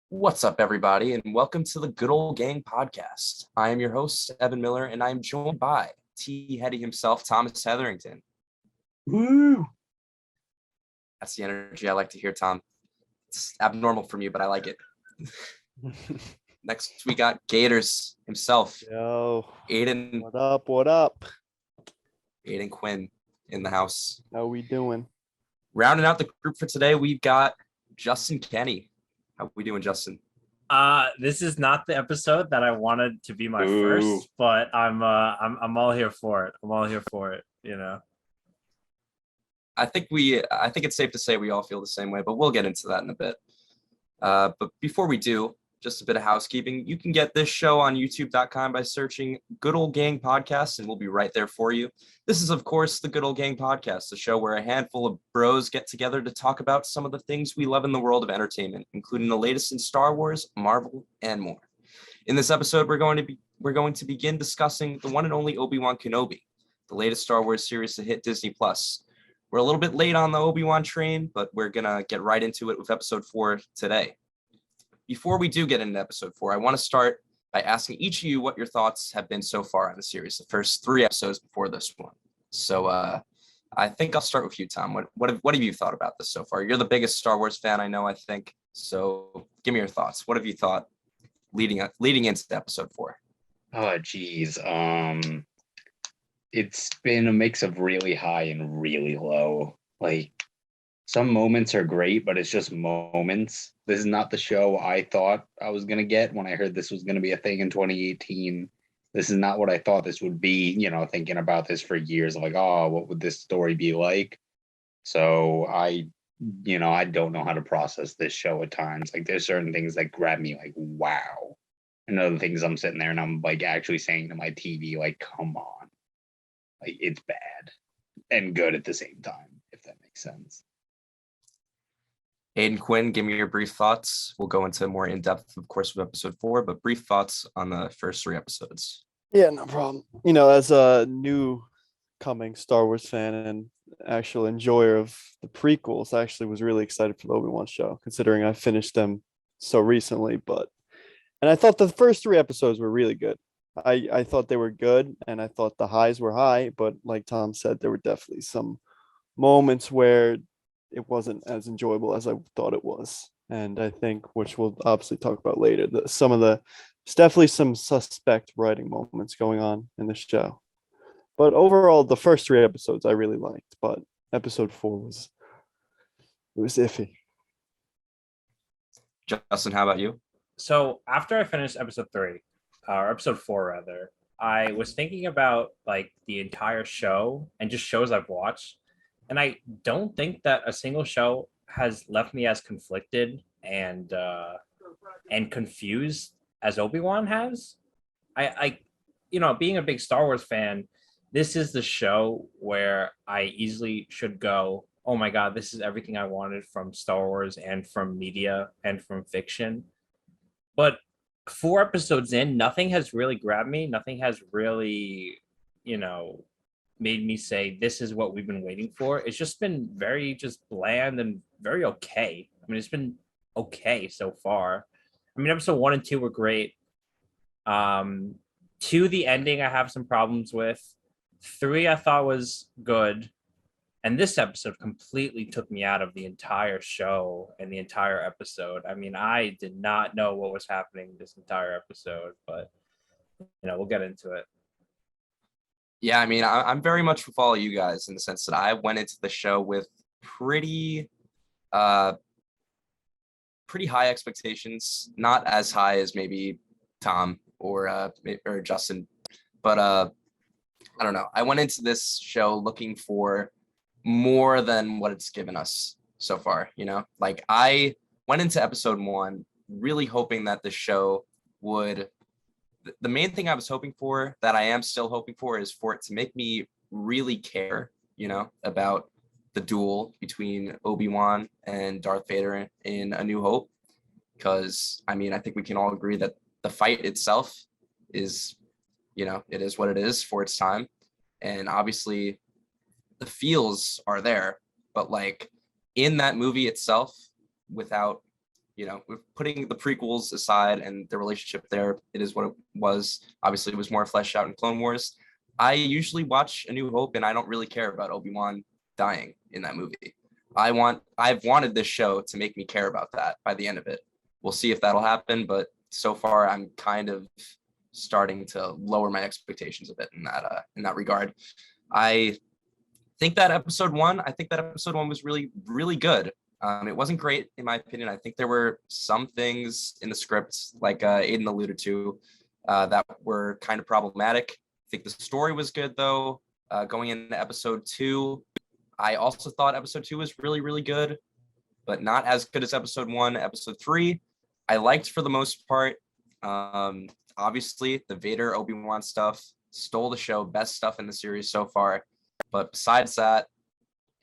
What's up, everybody, and welcome to the Good Old Gang podcast. I am your host, Evan Miller, and I'm joined by T-Heady himself, Thomas Hetherington. Woo! That's the energy I like to hear, Tom. It's abnormal for me, but I like it. Next, we got Gators himself. Yo, Aiden. what up? What up? Aiden Quinn in the house. How we doing? Rounding out the group for today, we've got Justin Kenny. How we doing, Justin? This is not the episode that I wanted to be my first, but I'm all here for it. I'm all here for it, you know. I think it's safe to say we all feel the same way, but we'll get into that in a bit. But before we do, just a bit of housekeeping. You can get this show on youtube.com by searching Good Old Gang Podcast, and we'll be right there for you. This is, of course, the Good Old Gang Podcast, the show where a handful of bros get together to talk about some of the things we love in the world of entertainment, including the latest in Star Wars, Marvel, and more. In this episode, we're going to begin discussing the one and only Obi-Wan Kenobi, the latest Star Wars series to hit Disney+. We're a little bit late on the Obi-Wan train, but we're going to get right into it with episode 4 today. Before we do get into episode 4, I want to start by asking each of you what your thoughts have been so far on the series, the first 3 episodes before this one. So I think I'll start with you, Tom. What have you thought about this so far? You're the biggest Star Wars fan I know, I think. So give me your thoughts. What have you thought leading into episode 4? Oh, geez. It's been a mix of really high and really low. Like, some moments are great, but it's just moments. This is not the show I thought I was going to get when I heard this was going to be a thing in 2018. This is not what I thought this would be, thinking about this for years. Like, oh, what would this story be like? So I don't know how to process this show at times. Like, there's certain things that grab me like, wow. And other things I'm sitting there and I'm like actually saying to my TV, like, come on. Like, it's bad and good at the same time, if that makes sense. Aiden Quinn, give me your brief thoughts. We'll go into more in-depth, of course, with episode 4, but brief thoughts on the first 3 episodes. Yeah, no problem. As a new coming Star Wars fan and actual enjoyer of the prequels, I actually was really excited for the Obi-Wan show, considering I finished them so recently. And I thought the first 3 episodes were really good. I thought they were good, and I thought the highs were high, but like Tom said, there were definitely some moments where it wasn't as enjoyable as I thought it was. And I think, which we'll obviously talk about later, there's definitely some suspect writing moments going on in the show. But overall, the first 3 episodes I really liked, but episode 4 was iffy. Justin, how about you? So after I finished episode 3, or episode 4 rather, I was thinking about like the entire show and just shows I've watched. And I don't think that a single show has left me as conflicted and confused as Obi-Wan has. I being a big Star Wars fan, this is the show where I easily should go, oh my God, this is everything I wanted from Star Wars and from media and from fiction. But 4 episodes in, nothing has really grabbed me. Nothing has really, made me say this is what we've been waiting for. It's just been very just bland and very okay. I mean, it's been okay so far. I mean, episode 1 and 2 were great. 2, the ending I have some problems with. 3 I thought was good. And this episode completely took me out of the entire show and the entire episode. I mean, I did not know what was happening this entire episode, but we'll get into it. Yeah, I mean, I'm very much with all of you guys in the sense that I went into the show with pretty high expectations, not as high as maybe Tom or Justin, but I don't know. I went into this show looking for more than what it's given us so far. Like, I went into episode 1 really hoping that the show would. The main thing I was hoping for, that I am still hoping for, is for it to make me really care, about the duel between Obi-Wan and Darth Vader in A New Hope. Because, I mean, I think we can all agree that the fight itself is, it is what it is for its time. And obviously the feels are there, but like in that movie itself, without, with putting the prequels aside and the relationship there, it is what it was. Obviously it was more fleshed out in Clone Wars. I usually watch A New Hope and I don't really care about Obi-Wan dying in that movie. I've wanted this show to make me care about that by the end of it. We'll see if that'll happen, but so far I'm kind of starting to lower my expectations a bit in that regard. I think that episode one was really, really good. It wasn't great in my opinion. I think there were some things in the script, like Aiden alluded to, that were kind of problematic. I think the story was good though. Going into episode 2, I also thought episode 2 was really, really good, but not as good as episode 1. Episode 3, I liked for the most part. Obviously, the Vader Obi-Wan stuff stole the show, best stuff in the series so far. But besides that,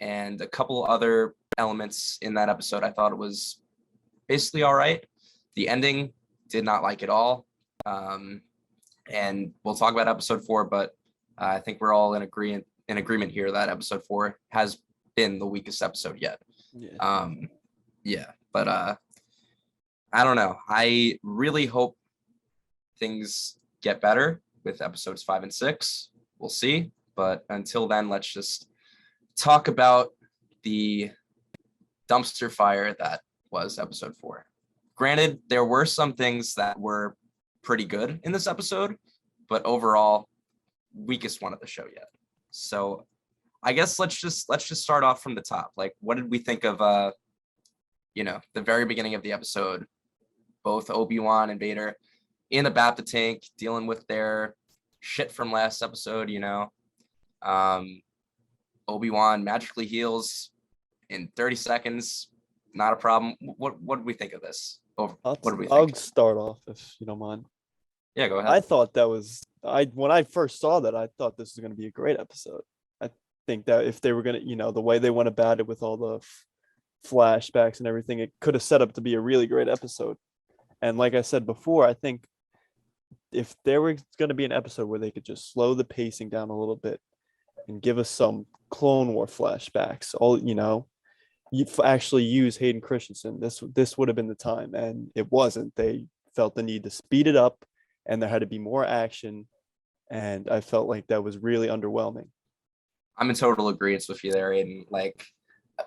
and a couple other elements in that episode, I thought it was basically all right. The ending, did not like at all. And we'll talk about episode 4, but I think we're all in agreement here that episode 4 has been the weakest episode yet. But I don't know. I really hope things get better with episodes 5 and 6. We'll see. But until then, let's just talk about the dumpster fire that was episode 4. Granted, there were some things that were pretty good in this episode, but overall, weakest one of the show yet. So I guess let's just start off from the top. Like, what did we think of the very beginning of the episode? Both Obi-Wan and Vader in the Bapta tank dealing with their shit from last episode, Obi-Wan magically heals in 30 seconds. Not a problem. What did we think of this? What did we think? I'll start off if you don't mind. Yeah, go ahead. I thought that was when I first saw that, I thought this was going to be a great episode. I think that if they were going to, the way they went about it with all the flashbacks and everything, it could have set up to be a really great episode. And like I said before, I think if there was going to be an episode where they could just slow the pacing down a little bit and give us some Clone War flashbacks, you actually use Hayden Christensen, this would have been the time, and it wasn't. They felt the need to speed it up, and there had to be more action, and I felt like that was really underwhelming. I'm in total agreement with you there, Aiden. Like,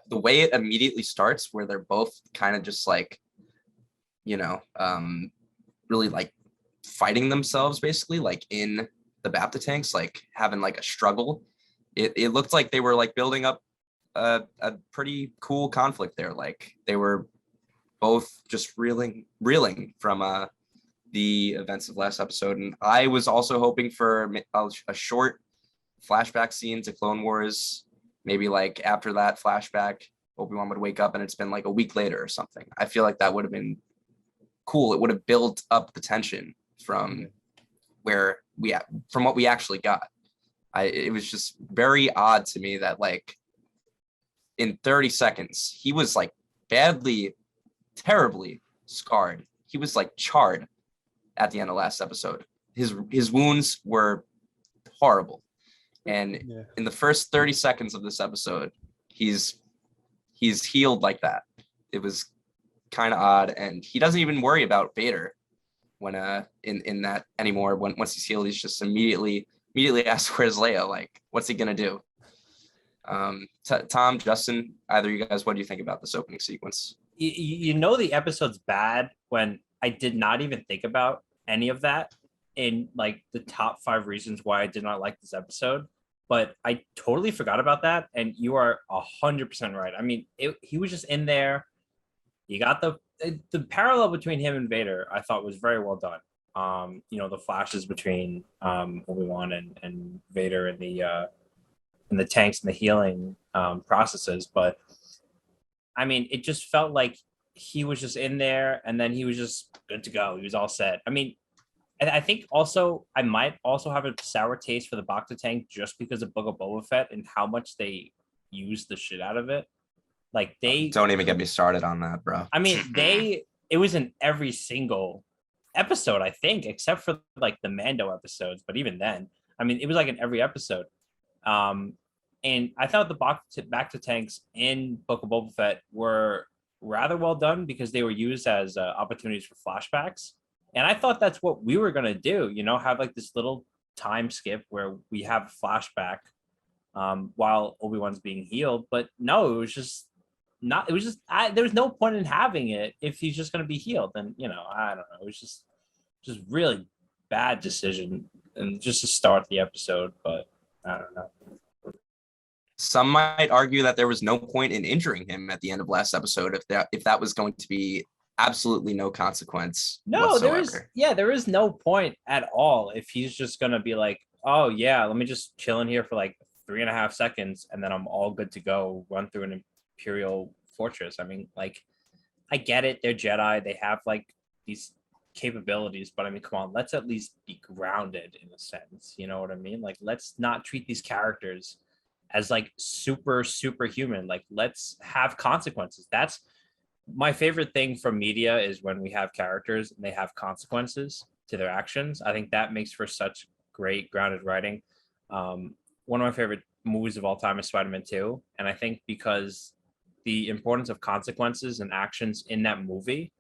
the way it immediately starts, where they're both kind of just like, really like fighting themselves, basically, like in the Bapta tanks, like having like a struggle. It looked like they were like building up a pretty cool conflict there. Like they were both just reeling from the events of last episode. And I was also hoping for a short flashback scene to Clone Wars. Maybe like after that flashback, Obi-Wan would wake up and it's been like a week later or something. I feel like that would have been cool. It would have built up the tension from what we actually got. It was just very odd to me that like in 30 seconds, he was like terribly scarred. He was like charred at the end of last episode. His wounds were horrible. And in the first 30 seconds of this episode, he's healed like that. It was kind of odd. And he doesn't even worry about Vader when in that anymore. Once he's healed, he's just immediately asks where's Leia, like what's he gonna do? Tom, Justin, either you guys, what do you think about this opening sequence? The episode's bad when I did not even think about any of that in like the top 5 reasons why I did not like this episode, but I totally forgot about that, and you are 100% right. I mean, he was just in there. You got the parallel between him and Vader, I thought was very well done. The flashes between Obi-Wan and Vader and the tanks and the healing processes, but I mean, it just felt like he was just in there and then he was just good to go. He was all set. I mean, I think also I might also have a sour taste for the Bacta tank just because of Book of Boba Fett and how much they used the shit out of it. Like they don't even get me started on that, bro. I mean, it was in every single episode, I think, except for like the Mando episodes. But even then, I mean, it was like in every episode. And I thought the back to tanks in Book of Boba Fett were rather well done because they were used as opportunities for flashbacks. And I thought that's what we were gonna do, have like this little time skip where we have a flashback while Obi-Wan's being healed. But no, it was just not. It was just there was no point in having it if he's just gonna be healed. And I don't know. It was just really bad decision and just to start the episode. But I don't know. Some might argue that there was no point in injuring him at the end of last episode if that was going to be absolutely no consequence. No, whatsoever. there is no point at all if he's just gonna be like, oh yeah, let me just chill in here for like 3.5 seconds and then I'm all good to go run through an Imperial fortress. I mean, like, I get it, they're Jedi, they have like these capabilities, but I mean, come on, let's at least be grounded in a sense. You know what I mean? Like, let's not treat these characters as like superhuman. Like, let's have consequences. That's my favorite thing from media, is when we have characters and they have consequences to their actions. I think that makes for such great grounded writing. One of my favorite movies of all time is Spider-Man 2. And I think because the importance of consequences and actions in that movie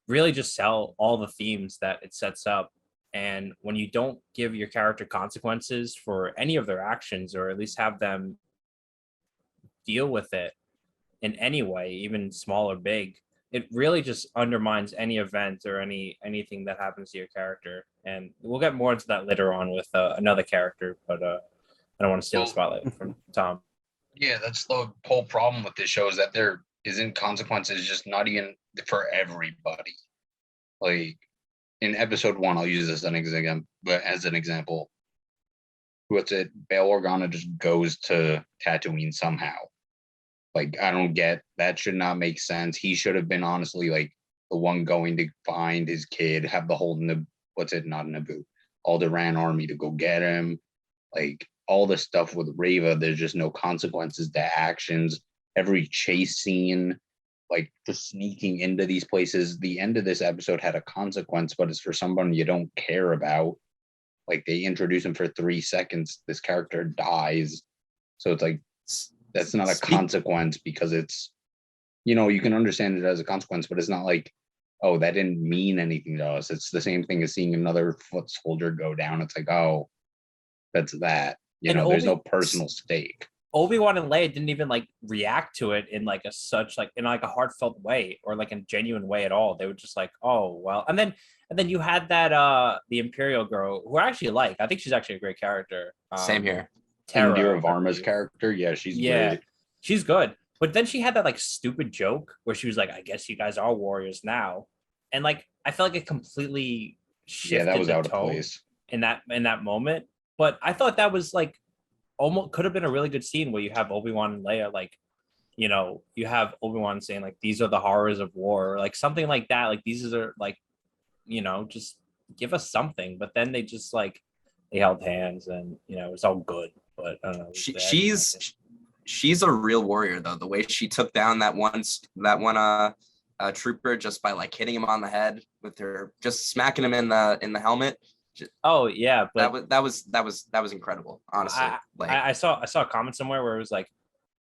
really just sell all the themes that it sets up. And when you don't give your character consequences for any of their actions, or at least have them deal with it in any way, even small or big, it really just undermines any event or anything that happens to your character. And we'll get more into that later on with another character, but I don't want to steal the spotlight from Tom. Yeah, that's the whole problem with this show, is that there isn't consequences, just not even for everybody. Like in episode 1, I'll use this as an example. What's it? Bail Organa just goes to Tatooine somehow. Like, I don't get that. Should not make sense. He should have been honestly like the one going to find his kid, have the whole Alderaan army to go get him. Like, all the stuff with Reva, there's just no consequences to actions. Every chase scene, like just sneaking into these places. The end of this episode had a consequence, but it's for someone you don't care about. Like, they introduce him for 3 seconds, this character dies. So it's like, that's not a consequence, because it's, you can understand it as a consequence, but it's not like, oh, that didn't mean anything to us. It's the same thing as seeing another foot soldier go down. It's like, oh, that's that. There's no personal stake. Obi-Wan and Leia didn't even like react to it in like a heartfelt way, or like a genuine way at all. They were just like, oh well. And then you had that the Imperial girl, who I actually like. I think she's actually a great character. Same here. Indira Varma's character, yeah, she's great. She's good. But then she had that like stupid joke where she was like, I guess you guys are warriors now. And like, I felt like it completely shifted that was the out of tone place in that moment. But I thought that was like almost could have been a really good scene where you have Obi-Wan and Leia, like, you have Obi-Wan saying like, these are the horrors of war, or like something like that. Like, these are like, just give us something. But then they just like, they held hands and, it's all good. But I don't know. She's a real warrior though. The way she took down that one trooper just by like hitting him on the head with her, just smacking him in the helmet. Oh yeah, but that was incredible. Honestly, I saw a comment somewhere where it was like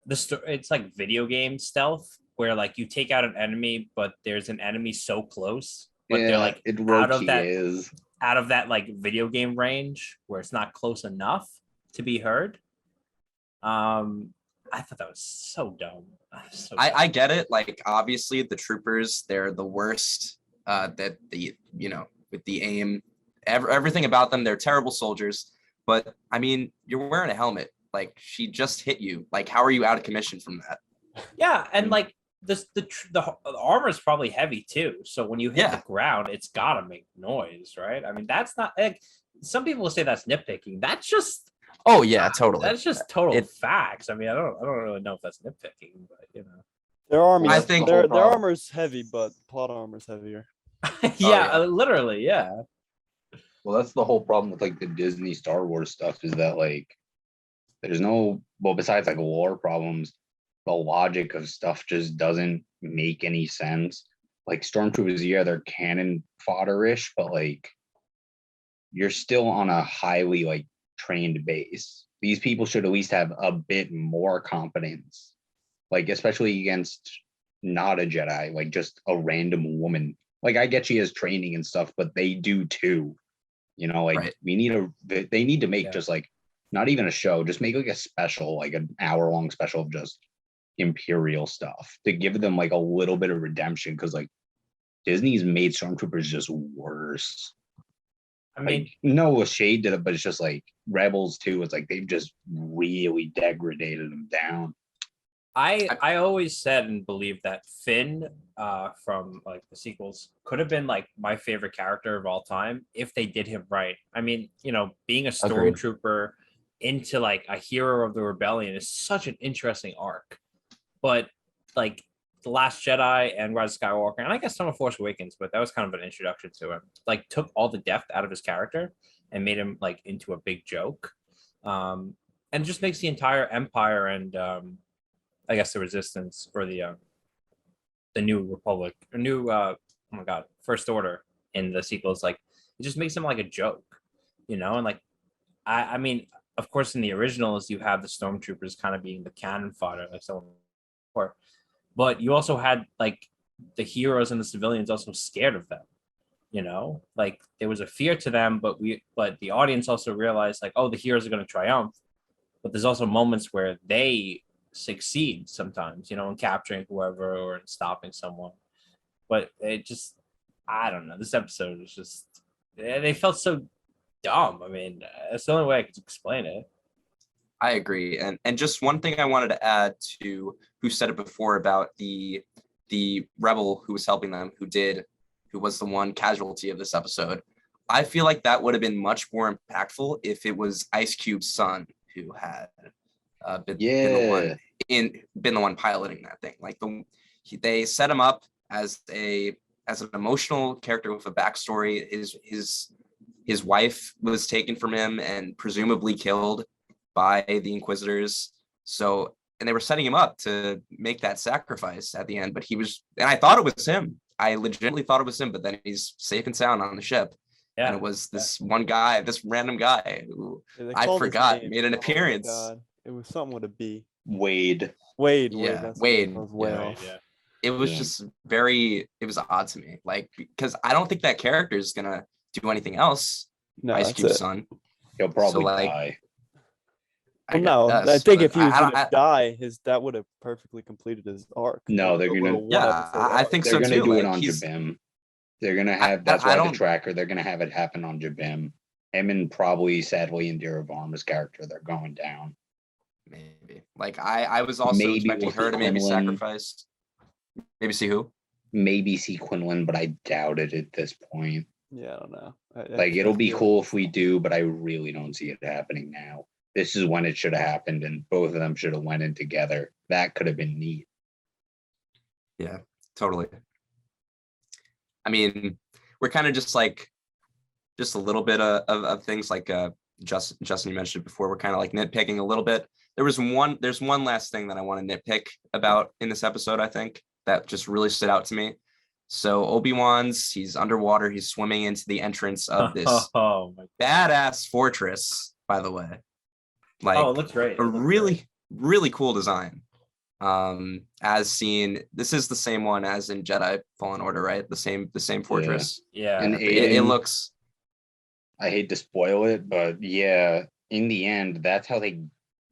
it's like video game stealth, where like you take out an enemy, but there's an enemy so close, but they're like out of that like video game range where it's not close enough to be heard. I thought that was so dumb. I get it. Like, obviously the troopers, they're the worst. With the aim, everything about them, they're terrible soldiers. But I mean, you're wearing a helmet. Like, she just hit you. Like, how are you out of commission from that? Yeah, and like the armor is probably heavy too. So when you hit the ground, it's gotta make noise, right? I mean, that's not like, some people will say that's nitpicking. That's just totally. That's just total facts. I mean, I don't really know if that's nitpicking, but their army. I think their armor's heavy, but plot armor's heavier. Literally, yeah. Well, that's the whole problem with like the Disney Star Wars stuff, is that like there's besides like lore problems, the logic of stuff just doesn't make any sense. like stormtroopers, yeah, they're cannon fodder-ish, but like you're still on a highly like trained base. These people should at least have a bit more competence, like especially against not a Jedi, like just a random woman. Like I get she has training and stuff, but they do too. You know, like Right. we need they need to make Yeah. just like not even a show, just make like a special, like an hour-long special of just Imperial stuff to give them like a little bit of redemption, because like Disney's made stormtroopers just worse. I mean, Like no shade to it, but it's just like Rebels too. It's like they've just really degraded them down. I always said and believed that Finn from like the sequels could have been like my favorite character of all time if they did him right. I mean, you know, being a Agreed. stormtrooper into like a hero of the rebellion is such an interesting arc. But like The Last Jedi and Rise of Skywalker, and I guess some of Force Awakens, but that was kind of an introduction to him. Like took all the depth out of his character and made him like into a big joke. And just makes the entire Empire and I guess the Resistance or the New Republic or new oh my god, First Order in the sequels, like it just makes them like a joke, you know. And like I mean, of course, in the originals you have the stormtroopers kind of being the cannon fodder, like someone before, but you also had like the heroes and the civilians also scared of them, you know, like there was a fear to them, but the audience also realized like, oh, the heroes are going to triumph, but there's also moments where they succeed sometimes, you know, in capturing whoever or in stopping someone. But it just, I don't know, this episode was just, they felt so dumb. I mean, that's the only way I could explain it. I agree. And just one thing I wanted to add to who said it before about the rebel who was helping them, who was the one casualty of this episode. I feel like that would have been much more impactful if it was Ice Cube's son who had been the one piloting that thing. Like they set him up as an emotional character with a backstory. His wife was taken from him and presumably killed by the Inquisitors. So, and they were setting him up to make that sacrifice at the end, but and I thought it was him. I legitimately thought it was him, but then he's safe and sound on the ship. Yeah. And it was this one guy, this random guy who I forgot made an appearance. God. It was something with a B. Wade. Yeah, Wade. Yeah. It was just it was odd to me. Like, because I don't think that character is going to do anything else. No, Ice Cube's son. He'll probably die. I think if he was going to die, that would have perfectly completed his arc. No, they're going to. Yeah, I think so too. They're going to do it on Jabim. They're going to have, that's why the tracker, they're going to have it happen on Jabim. Him and probably, sadly, Indira Varma's character, they're going down. Maybe. Like, I was also expecting her to maybe sacrifice. Maybe see who? Maybe see Quinlan, but I doubt it at this point. Yeah, I don't know. Like, it'll be cool if we do, but I really don't see it happening now. This is when it should have happened, and both of them should have went in together. That could have been neat. Yeah, totally. I mean, we're kind of just like, just a little bit of things like Justin, you mentioned it before. We're kind of like nitpicking a little bit. There's one last thing that I want to nitpick about in this episode, I think, that just really stood out to me. So he's underwater. He's swimming into the entrance of this badass fortress, by the way. Like, it looks great. A really, really cool design. As seen, this is the same one as in Jedi Fallen Order, right? The same fortress. Yeah. And Aiden, it looks. I hate to spoil it, but yeah, in the end, that's how they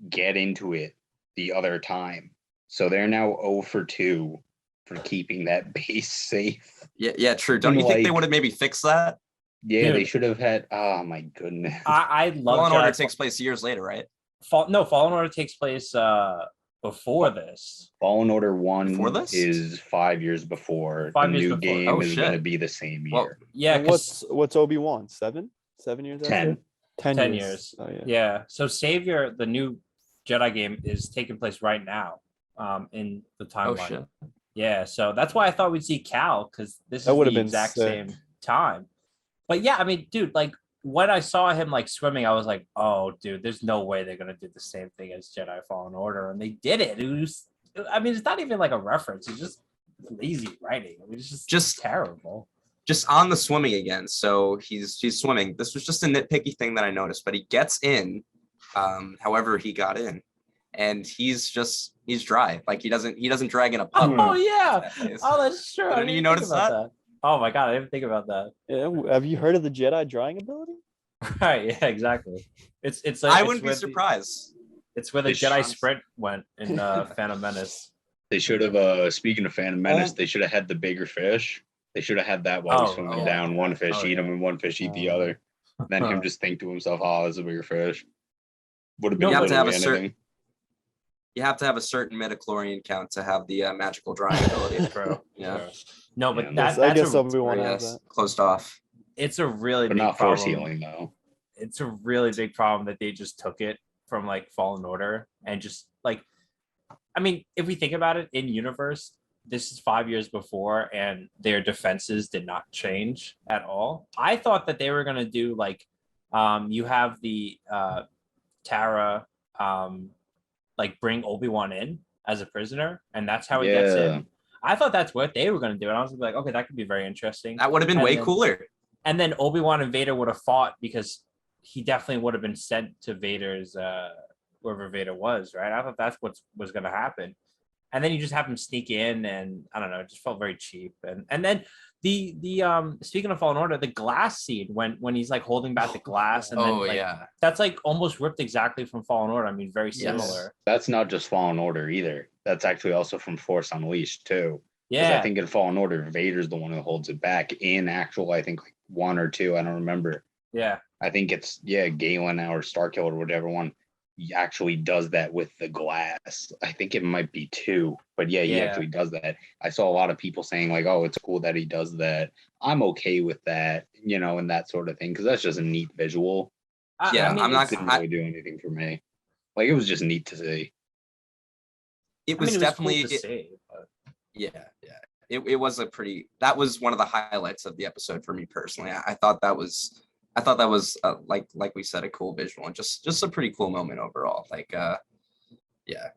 get into it the other time. So they're now 0 for 2 for keeping that base safe. Yeah, true. Don't you think they would have maybe fixed that? Yeah, dude, they should have had. Oh my goodness. I love Fallen Order takes place years later, right? Fallen Order takes place before this. Fallen Order 1 is 5 years before. The new game is going to be the same year. Well, yeah. What's Obi-Wan? 7 years 10. After? 10 years. Oh, yeah. So Savior, the new Jedi game, is taking place right now in the timeline. Oh, shit. Yeah, so that's why I thought we'd see Cal, because this is the exact same time. But yeah, I mean, dude, like when I saw him like swimming, I was like, oh, dude, there's no way they're gonna do the same thing as Jedi Fallen Order, and they did it. It's not even like a reference. It's just lazy writing. I mean, it's just Just- terrible. Just on the swimming again. So he's swimming. This was just a nitpicky thing that I noticed, but he gets in, however he got in, and he's dry. Like he doesn't drag in a puddle. Oh yeah. That place. Oh, that's true. I Didn't didn't you even notice think about that? that? Oh my god, I didn't think about that. Yeah, have you heard of the Jedi drying ability? Right, yeah, exactly. It's like I it's wouldn't be where surprised. It's where the They Jedi should- sprint went in Phantom Menace. They should have. Speaking of Phantom Menace, they should have had the bigger fish. They should have had that while he's swimming oh, down. One fish oh, eat him, yeah. and one fish eat the other. Then him just think to himself, "Oh, this is a bigger fish." Would have been You have to have literally a certain- anything. You have to have a certain midichlorian count to have the magical drying ability. True. Yeah. True. No, but Yeah, that, I that's guess a, Obi-Wan Or, has yes, that. closed off. it's a really But big not force problem. healing though. It's a really big problem that they just took it from like Fallen Order and just like, I mean, if we think about it in universe, this is 5 years before and their defenses did not change at all. I thought that they were going to do like, you have the Tara, like bring Obi-Wan in as a prisoner and that's how he gets Yeah. in. I thought that's what they were going to do. And I was like, okay, that could be very interesting. That would have been And way then- cooler. And then Obi-Wan and Vader would have fought because he definitely would have been sent to Vader's wherever Vader was, right? I thought that's what was going to happen. And then you just have him sneak in, and I don't know, it just felt very cheap. And then the speaking of Fallen Order, the glass scene when he's like holding back the glass, and then like yeah. that's like almost ripped exactly from Fallen Order. I mean, very Yes. similar. That's not just Fallen Order either. That's actually also from Force Unleashed too. Because Yeah, I think in Fallen Order, Vader's the one who holds it back. In actual, I think like 1 or 2, I don't remember. yeah. I think it's Galen or Starkiller or whatever one. He actually does that with the glass. I think it might be 2, but he Yeah. actually does that. I saw a lot of people saying like, "Oh, it's cool that he does that." I'm okay with that, and that sort of thing because that's just a neat visual. Yeah, I'm not it's- Didn't really do anything for me. Like it was just neat to see. It I was mean, it definitely cool to see, but- yeah. It was that was one of the highlights of the episode for me personally. I thought that was like we said, a cool visual and just a pretty cool moment overall. Like yeah.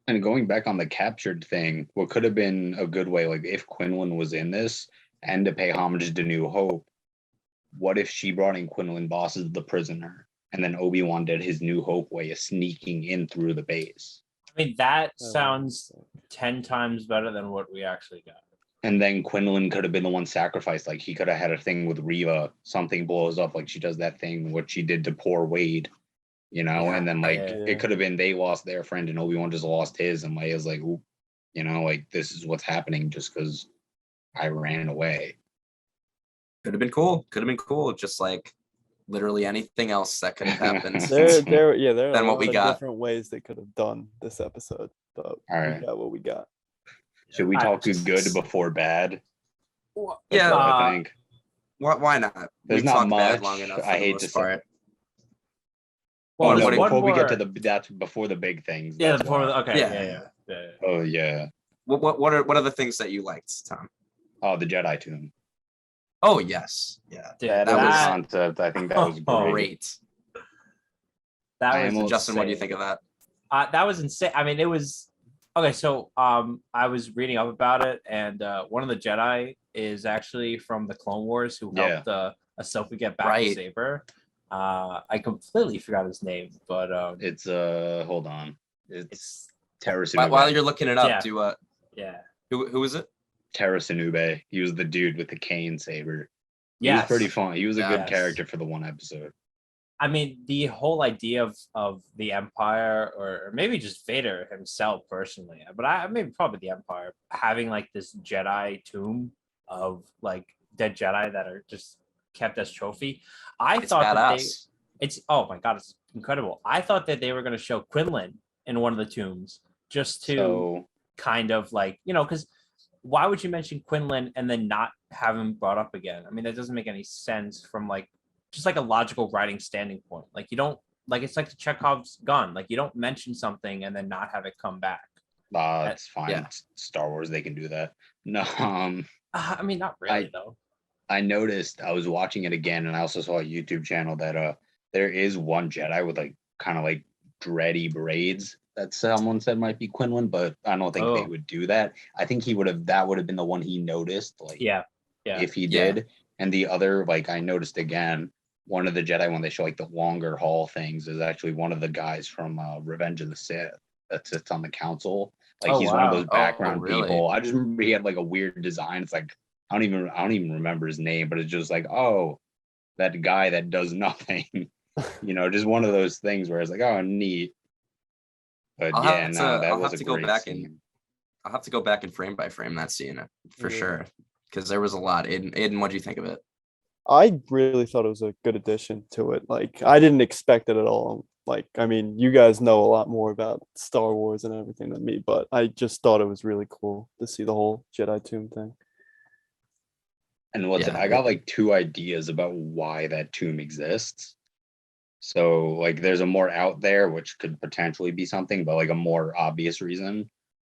And going back on the captured thing, what could have been a good way, like if Quinlan was in this and to pay homage to New Hope, what if she brought in Quinlan Boss as the prisoner and then Obi-Wan did his New Hope way of sneaking in through the base? I mean, that Oh, sounds 10 times better than what we actually got. And then Quinlan could have been the one sacrificed. Like he could have had a thing with Reva, something blows up, like she does that thing, what she did to poor Wade, Yeah, and then like yeah. it could have been they lost their friend and Obi-Wan just lost his, and Leia's like, oop, like this is what's happening just because I ran away. Could have been cool. Just like literally anything else that could have happened. There are Than a what lot we of got. different ways they could have done this episode, but All right. we got what we got. Should we I talk just- good before bad? Well, That's Yeah, what I uh, think. Why not? There's We've not talked bad much. long enough. I for the hate most to say part. well, Oh no! there's one Before we get more- to that's before the big things. yeah, that's before why. the, okay, Yeah. yeah. Oh yeah. What are the things that you liked, Tom? Oh, the Jedi Tomb. Oh yes, yeah, Dude, That, that was was- concept. I think that was Oh, great. great. That I was almost Justin, what do you insane. think of that? That was insane. I mean, it was okay. So, I was reading up about it, and one of the Jedi is actually from the Clone Wars who Yeah. helped Ahsoka get back Right. the saber. I completely forgot his name, but It's hold on. It's it's Terra While Sinube. you're looking it up, Yeah. do yeah, who is it? Terra Sinube. He was the dude with the cane saber. He was yes. pretty fun. He was a good Yes. character for the one episode. I mean, the whole idea of the Empire, or maybe just Vader himself personally, but maybe probably the Empire having like this Jedi tomb of like dead Jedi that are just kept as trophy. I It's thought that badass. it's oh my god, it's incredible. I thought that they were going to show Quinlan in one of the tombs just to So kind of like, because why would you mention Quinlan and then not have him brought up again? I mean, that doesn't make any sense from like just like a logical writing standing point. Like you don't like it's like the Chekhov's gun. Like you don't mention something and then not have it come back. it's fine. yeah. It's Star Wars, they can do that. No, I mean, not really though. I noticed I was watching it again, and I also saw a YouTube channel that there is one Jedi with like kind of like dready braids that someone said might be Quinlan, but I don't think they Oh. would do that. I think that would have been the one he noticed, like Yeah. if he Yeah. did. And the other, like I noticed again, one of the Jedi when they show like the longer hall things is actually one of the guys from Revenge of the Sith that sits on the council. Like Oh, he's one of wow. those Oh, background really? people. I just remember he had like a weird design. It's like I don't even remember his name, but it's just like, oh, that guy that does nothing. Just one of those things where it's like, oh, neat. But I'll yeah, have no, to- that I'll was have a to go great back scene. I'll have to go back and frame by frame that scene for Yeah. sure, because there was a lot. Aiden, what do you think of it? I really thought it was a good addition to it. Like, I didn't expect it at all. Like, I mean, you guys know a lot more about Star Wars and everything than me, but I just thought it was really cool to see the whole Jedi Tomb thing. And listen, Yeah, I got like two ideas about why that tomb exists. So like there's a more out there, which could potentially be something, but like a more obvious reason.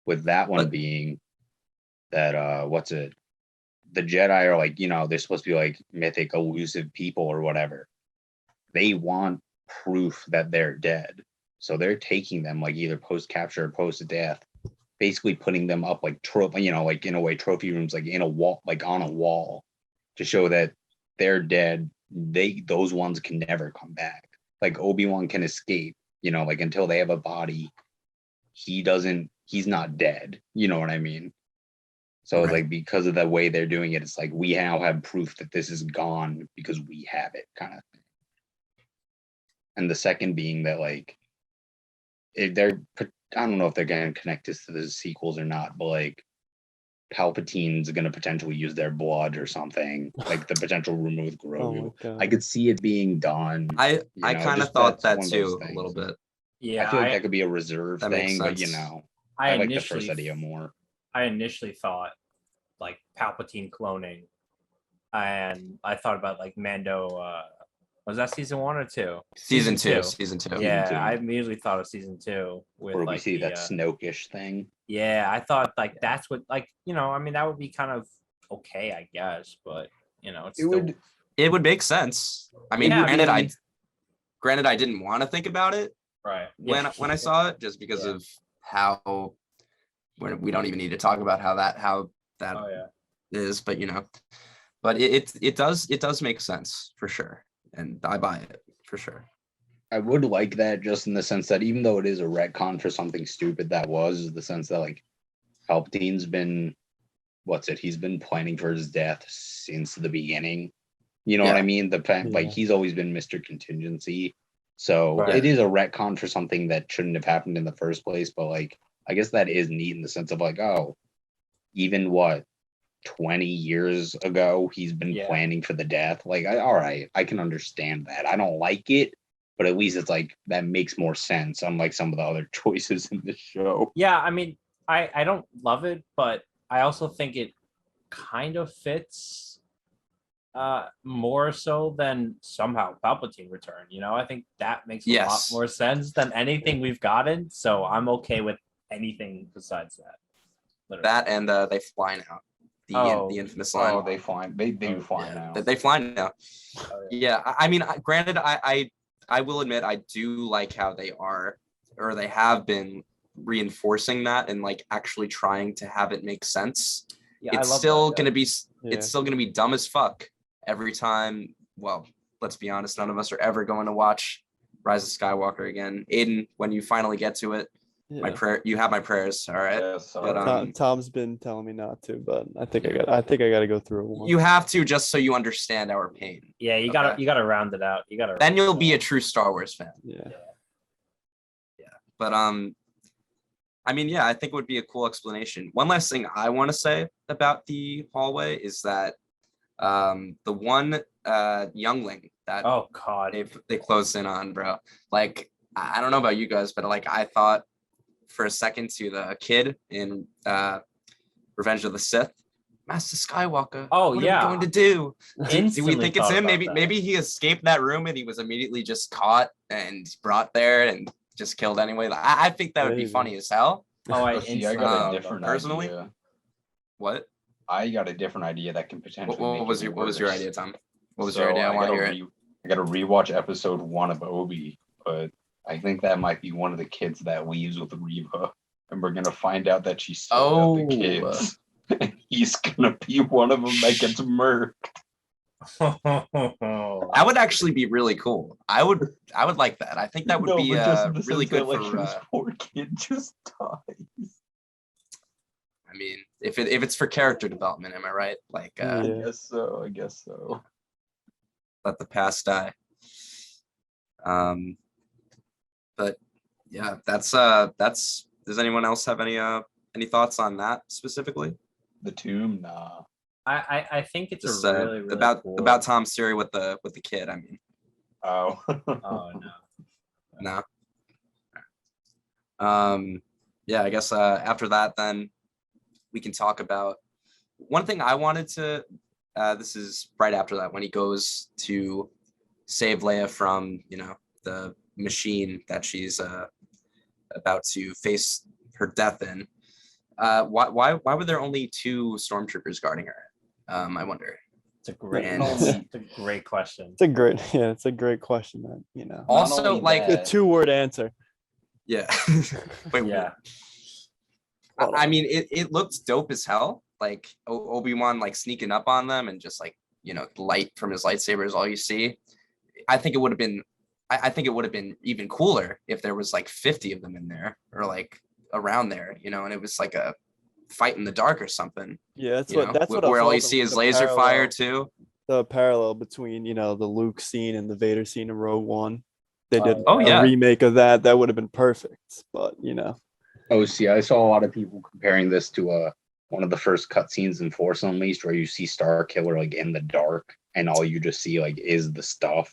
With that one But- being that the Jedi are like, they're supposed to be like mythic, elusive people or whatever. They want proof that they're dead. So they're taking them like either post capture or post death, basically putting them up like like in a way trophy rooms, like in a wall, like on a wall, to show that they're dead. Those ones can never come back. Like Obi-Wan can escape, like until they have a body, he's not dead. You know what I mean? So Right. like because of the way they're doing it, it's like we now have proof that this is gone because we have it, kind of thing. And the second being that like I don't know if they're going to connect this to the sequels or not, but like Palpatine's going to potentially use their blood or something, like the potential rumor with Oh my Grogu. god. I could see it being done. I kind of just thought that's that one of those too a things. little bit. Yeah, I feel like that could be a reserve that makes thing, but sense. I I like the first initially idea more. I initially thought like Palpatine cloning, and I thought about like Mando. Was that season 1 or 2? Season two. Yeah, two. I immediately thought of season 2 with Where we like see the, that Snoke-ish thing. yeah, I thought like that's what like I mean that would be kind of okay, I guess, but it's It still, would It would make sense. I mean, Yeah, granted, I didn't want to think about it right when I saw it, just because Yeah. of how we don't even need to talk about how that Oh yeah. is, but but it does make sense for sure, and I buy it for sure. I would like that just in the sense that even though it is a retcon for something stupid that was the sense that like Palpatine's been he's been planning for his death since the beginning. You know what I Yeah. mean? The fact like Yeah. he's always been Mr. Contingency. So Right. it is a retcon for something that shouldn't have happened in the first place. But like I guess that is neat in the sense of like, oh, even 20 years ago, he's been Yeah. planning for the death. Like, all right, I can understand that. I don't like it, but at least it's like that makes more sense, unlike some of the other choices in the show. Yeah, I mean, I don't love it, but I also think it kind of fits more so than somehow Palpatine return. I think that makes a lot Yes. more sense than anything we've gotten. So I'm okay with anything besides that. Literally. That and they fly now. The infamous line. Oh, they fly. They do fly Yeah, now. they fly now. Oh, Yeah, I mean, granted, I will admit I do like how they are, or they have been reinforcing that and like actually trying to have it make sense. Yeah, I It's love still that, gonna be Yeah. it's still gonna be dumb as fuck every time. Well, let's be honest, none of us are ever going to watch Rise of Skywalker again. Aiden, when you finally get to it, my Yeah. prayer, you have my prayers, all right? Yes, But Tom's been telling me not to, but I think I got to go through it once. you have to, just so you understand our pain. Yeah, you Okay. gotta round it out. You gotta. Then you'll be a true Star Wars fan. Yeah. But I mean, yeah, I think it would be a cool explanation. One last thing I want to say about the hallway is that the one youngling that Oh God. they closed in on, bro. Like, I don't know about you guys, but like I thought for a second to the kid in Revenge of the Sith, Master Skywalker. Oh, what yeah. are we going to do? Do we Instantly think it's thought him? about Maybe that. maybe he escaped that room and he was immediately just caught and brought there and just killed anyway. Like, I think that would be Maybe. funny as hell. Oh, I See, I instantly got thought a about different that. personally. idea. What? I got a different idea that can potentially. What make was it what was your worse. idea, Tom? What was So your idea? I want to gotta hear it. I got to rewatch episode 1 of Obi, but I think that might be one of the kids that leaves with Reva, and we're gonna find out that she still got the kids, and he's gonna be one of them that gets murked. That would actually be really cool. I would like that. I think that would be really good for. His poor kid just dies. I mean, if it's for character development, am I right? Like, Yeah. I guess so. Let the past die. But yeah, that's. Does anyone else have any thoughts on that specifically? The tomb, nah. I think it's Just, a really cool... about Tom's theory with the kid. I mean. Oh. Oh no. No. Yeah, I guess after that, then we can talk about one thing I wanted to. This is right after that when he goes to save Leia from the machine that she's about to face her death in. Why were there only 2 stormtroopers guarding her? I wonder. It's a great question. It's a great question, man. Also, like a 2-word answer. Yeah. Wait, Yeah. I mean, it looked dope as hell. Like Obi-Wan like sneaking up on them and just like light from his lightsaber is all you see. I think it would have been. I think it would have been even cooler if there was like 50 of them in there or like around there, and it was like a fight in the dark or something. Yeah, that's what where all you see is laser fire too. The parallel between the Luke scene and the Vader scene in Rogue One. They did a remake of that. That would have been perfect, but Oh, see, I saw a lot of people comparing this to one of the first cutscenes in Force Unleashed, where you see Star Killer like in the dark, and all you just see like is the stuff.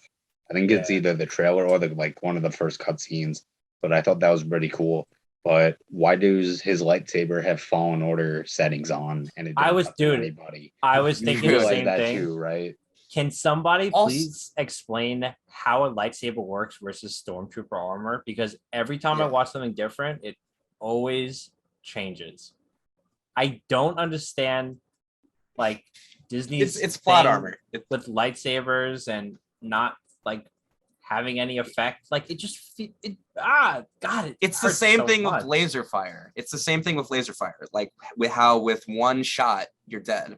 I think it's either the trailer or one of the first cutscenes, but I thought that was pretty cool. But why does his lightsaber have Fallen Order settings on? And I was thinking the same thing too, right? Can somebody please explain how a lightsaber works versus Stormtrooper armor? Because every time I watch something different, it always changes. I don't understand, like Disney's it's plot armor with lightsabers and not like having any effect. Like it's the same thing with laser fire. It's the same thing with laser fire. Like with one shot you're dead.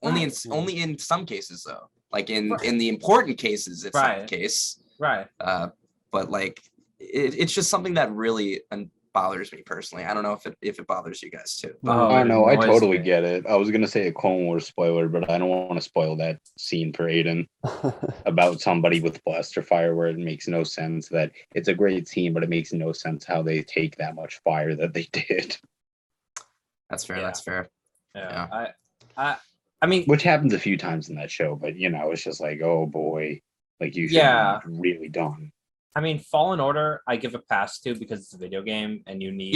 Only in some cases though. Like in the important cases, it's not the case. Right. But like it's just something that really bothers me personally. I don't know if it bothers you guys too. I know, I totally get it. I was gonna say a Clone Wars spoiler, but I don't want to spoil that scene for Aiden about somebody with blaster fire, where it makes no sense. That it's a great scene, but it makes no sense how they take that much fire that they did. That's fair. That's fair. Yeah. I mean, which happens a few times in that show, but it's just like, oh boy, like you should be really done. I mean, Fallen Order, I give a pass to because it's a video game and you need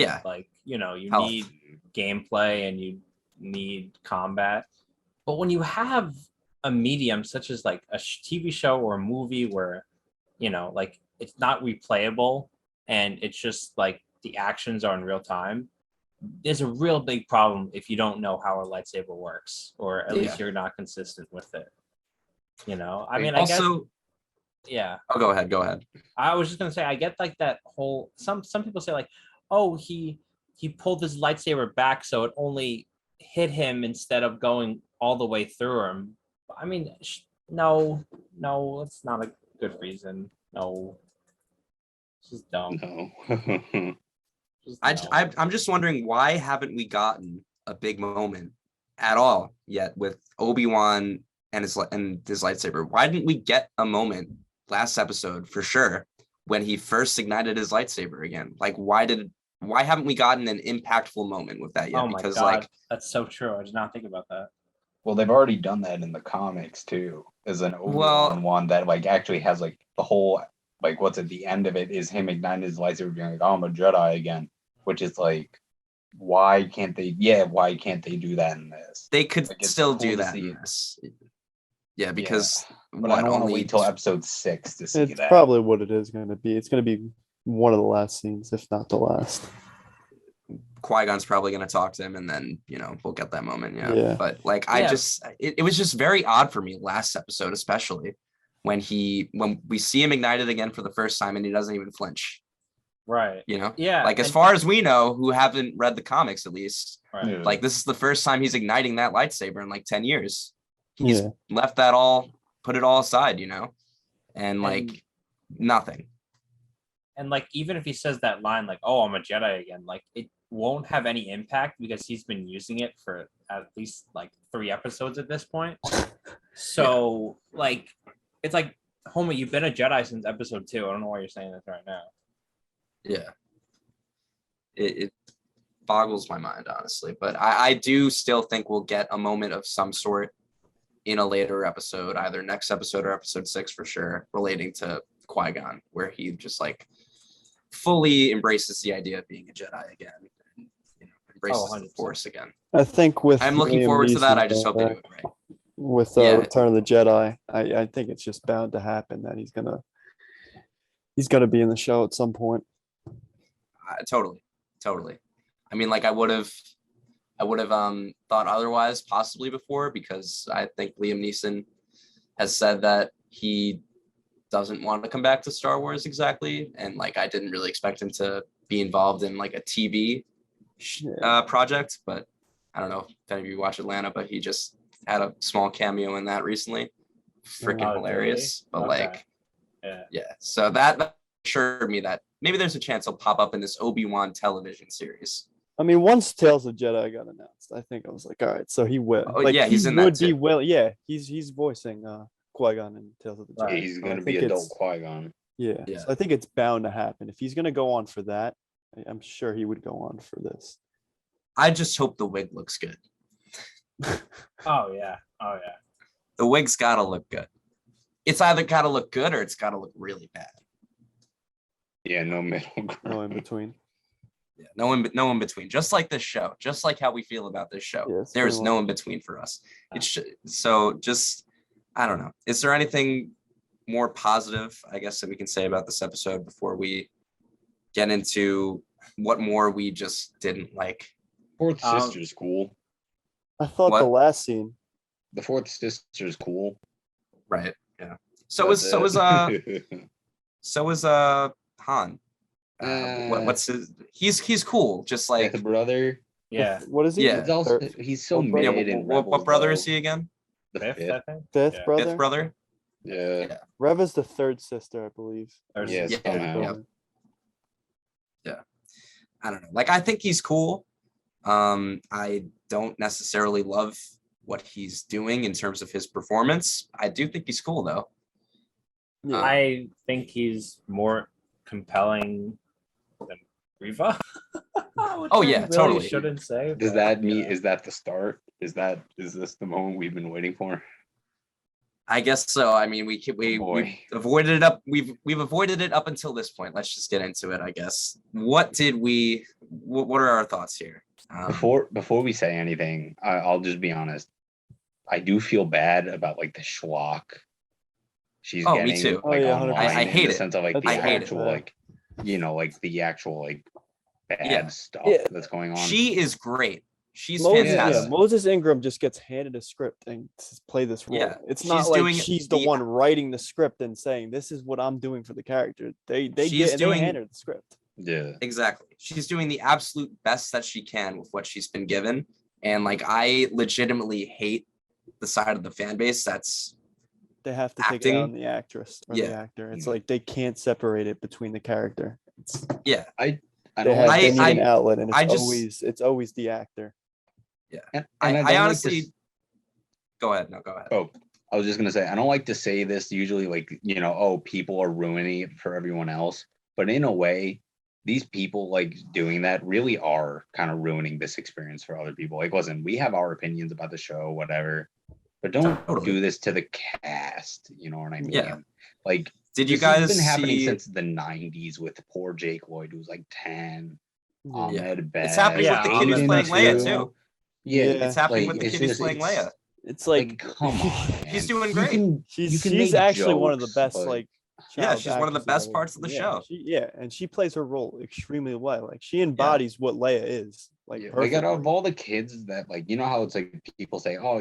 you need gameplay and you need combat. But when you have a medium such as like a TV show or a movie where, like it's not replayable and it's just like the actions are in real time, there's a real big problem if you don't know how a lightsaber works, or at least you're not consistent with it. I mean, I guess. Yeah. Oh, go ahead. I was just gonna say, I get like that whole. Some people say like, oh, he pulled his lightsaber back so it only hit him instead of going all the way through him. I mean, no, it's not a good reason. No, it's just dumb. No. I'm just wondering, why haven't we gotten a big moment at all yet with Obi-Wan and his lightsaber? Why didn't we get a moment last episode for sure when he first ignited his lightsaber again? Like, why haven't we gotten an impactful moment with that yet? Oh my because God, that's so true. I did not think about that. Well, they've already done that in the comics too. As an Obi-Wan one that like actually has like the whole like what's at the end of it is him igniting his lightsaber being like, oh, I'm a Jedi again, which is like, why can't they do that in this? They could still do that in this. Yeah, because but I don't want to wait till episode 6 to see that. It's probably what it is going to be. It's going to be one of the last scenes, if not the last. Qui Gon's probably going to talk to him, and then we'll get that moment. Yeah. But like, it was just very odd for me last episode, especially when we see him ignited again for the first time, and he doesn't even flinch. Right. You know, Yeah. like as far as we know, who haven't read the comics at least, Right. Yeah. like this is the first time he's igniting that lightsaber in like 10 years. He's Yeah. left that put it all aside, you know, and like nothing. And like even if he says that line like, "Oh, I'm a Jedi again," like it won't have any impact because he's been using it for at least like 3 episodes at this point. So like it's like, homie, you've been a Jedi since episode 2. I don't know why you're saying this right now. Yeah. It boggles my mind, honestly. But I do still think we'll get a moment of some sort in a later episode, either next episode or episode 6 for sure, relating to Qui Gon, where he just like fully embraces the idea of being a Jedi again, and, you know, embraces the 100%. Force again. I think with I'm looking Liam forward to that. Neeson I just hope they do back it right. with Yeah. Return of the Jedi. I think it's just bound to happen that he's gonna be in the show at some point. Totally. I mean, like I would have thought otherwise possibly before, because I think Liam Neeson has said that he doesn't want to come back to Star Wars exactly, and like I didn't really expect him to be involved in like a TV project, but I don't know if any of you watch Atlanta, but he just had a small cameo in that recently. Freaking Oh, hilarious. really? But Okay. like Yeah. So that assured me that maybe there's a chance he'll pop up in this Obi-Wan television series. I mean, once Tales of Jedi got announced, I think I was like, all right, so he will. Oh, like, yeah, he's he in that would be too. well. Yeah, he's voicing Qui-Gon in Tales of the Jedi. Right. He's So gonna I be think adult it's- Qui-Gon. Yeah. Yeah. So I think it's bound to happen. If he's gonna go on for that, I'm sure he would go on for this. I just hope the wig looks good. Oh yeah. The wig's gotta look good. It's either gotta look good or it's gotta look really bad. Yeah, no middle ground. No in between. Yeah, no in between. Just like this show, just like how we feel about this show. Yes, There is pretty no much. in between for us. So just I don't know. Is there anything more positive, I guess, that we can say about this episode before we get into what more we just didn't like? Fourth sister's cool. I thought the What? last scene. The fourth sister's cool. Right. Yeah. So was Han. What's his? He's cool. Just like the brother. Yeah. What is he? Yeah. He's also Third- he's so what mid brother? in what Rebels, brother though. is he again? The Fifth, fifth. I think. Fifth Yeah. brother. Fifth brother. Yeah. Reva's the third sister, I believe. There's- Yeah, Yeah, somehow. yeah. I don't know. Like I think he's cool. I don't necessarily love what he's doing in terms of his performance. I do think he's cool though. Yeah. I think he's more compelling than Riva. Oh, yeah, totally. Shouldn't say. Does but, that mean yeah. is that the start? Is this the moment we've been waiting for? I guess so. I mean, we boy. avoided it up. We've avoided it up until this point. Let's just get into it, I guess. What are our thoughts here? Before we say anything, I'll just be honest. I do feel bad about like the schlock she's Oh, me getting. too. Oh, Like, yeah, online, 100%. I hate in the it. sense of like the That's hate it. actual like, like the actual like bad Yeah. stuff Yeah. that's going on. She is great. She's Moses, fantastic. Moses Ingram just gets handed a script and play this role. Yeah, It's not she's like doing she's the the- one writing the script and saying this is what I'm doing for the character. They She's they doing- hand her the script. Yeah. Exactly. She's doing the absolute best that she can with what she's been given. And like I legitimately hate the side of the fan base that's They have to take it Acting? out on the actress or the Yeah. actor. It's Yeah. like they can't separate it between the character. It's, yeah. I they, don't have, like they this- need an outlet, and I it's always the actor. and I don't like honestly this- go ahead. No, go ahead. Oh, I was just gonna say I don't like to say this usually, like people are ruining it for everyone else, but in a way, these people like doing that really are kind of ruining this experience for other people. Like, listen, we have our opinions about the show, whatever, but don't Totally. do this to the cast. You know what I mean? Yeah. Like, Did you this has guys been happening see since the '90s with poor Jake Lloyd, who's like 10. Yeah. Ahmed Best. It's happening with the kid who's Aiden playing Leia, too. Yeah, Yeah. It's happening like, with the it's kid who's just- playing it's- Leia. It's Like, like come on, She's man. doing You great. can- you she's can she's make actually one of the jokes, best but- like Yeah, child she's one of the actresses best I've parts of the ever- show. and she plays her role extremely well. Like she embodies what Leia is. Like Yeah, like perfectly. out of all the kids that like how it's like people say, oh,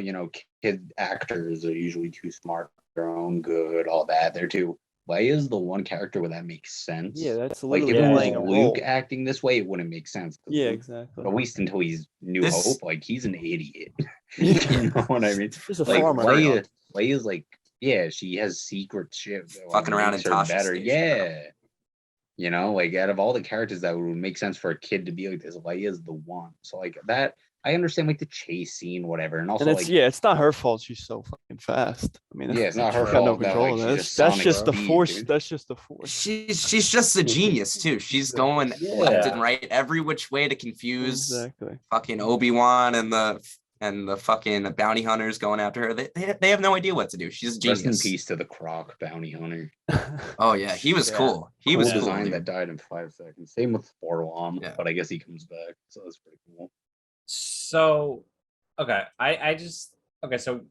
kid actors are usually too smart, their own good, all that. They're too Leia's the one character where that makes sense. Yeah, that's Like if literally it was playing a Luke role. acting this way, it wouldn't make sense. 'cause Yeah, Luke, exactly. at least until he's New This- Hope, like he's an idiot. Yeah. You know what I mean? He's a Like farmer. Leia's like, yeah, she has secret shit. That, like, Fucking around makes in her Tasha's better. station. Yeah. You know, like out of all the characters that would make sense for a kid to be like this, Leia's the one. So like that, I understand like the chase scene, whatever, and also And it's like it's not her fault she's so fucking fast. I mean, yeah, it's not her she's got no fault that, control like, of she's that. just That's just Sonic the speed, force. dude. That's just the force. She's just a genius too. She's going left and right every which way to confuse Exactly. fucking Obi-Wan and the fucking bounty hunters going after her. They have no idea what to do. She's a genius. rest in peace to the Croc bounty hunter. Oh yeah, he was Yeah. cool. He Cool was cool. design Dude. that died in 5 seconds. Same with Orlam, Yeah. but I guess he comes back, so that's pretty cool. So, okay, I just okay. So,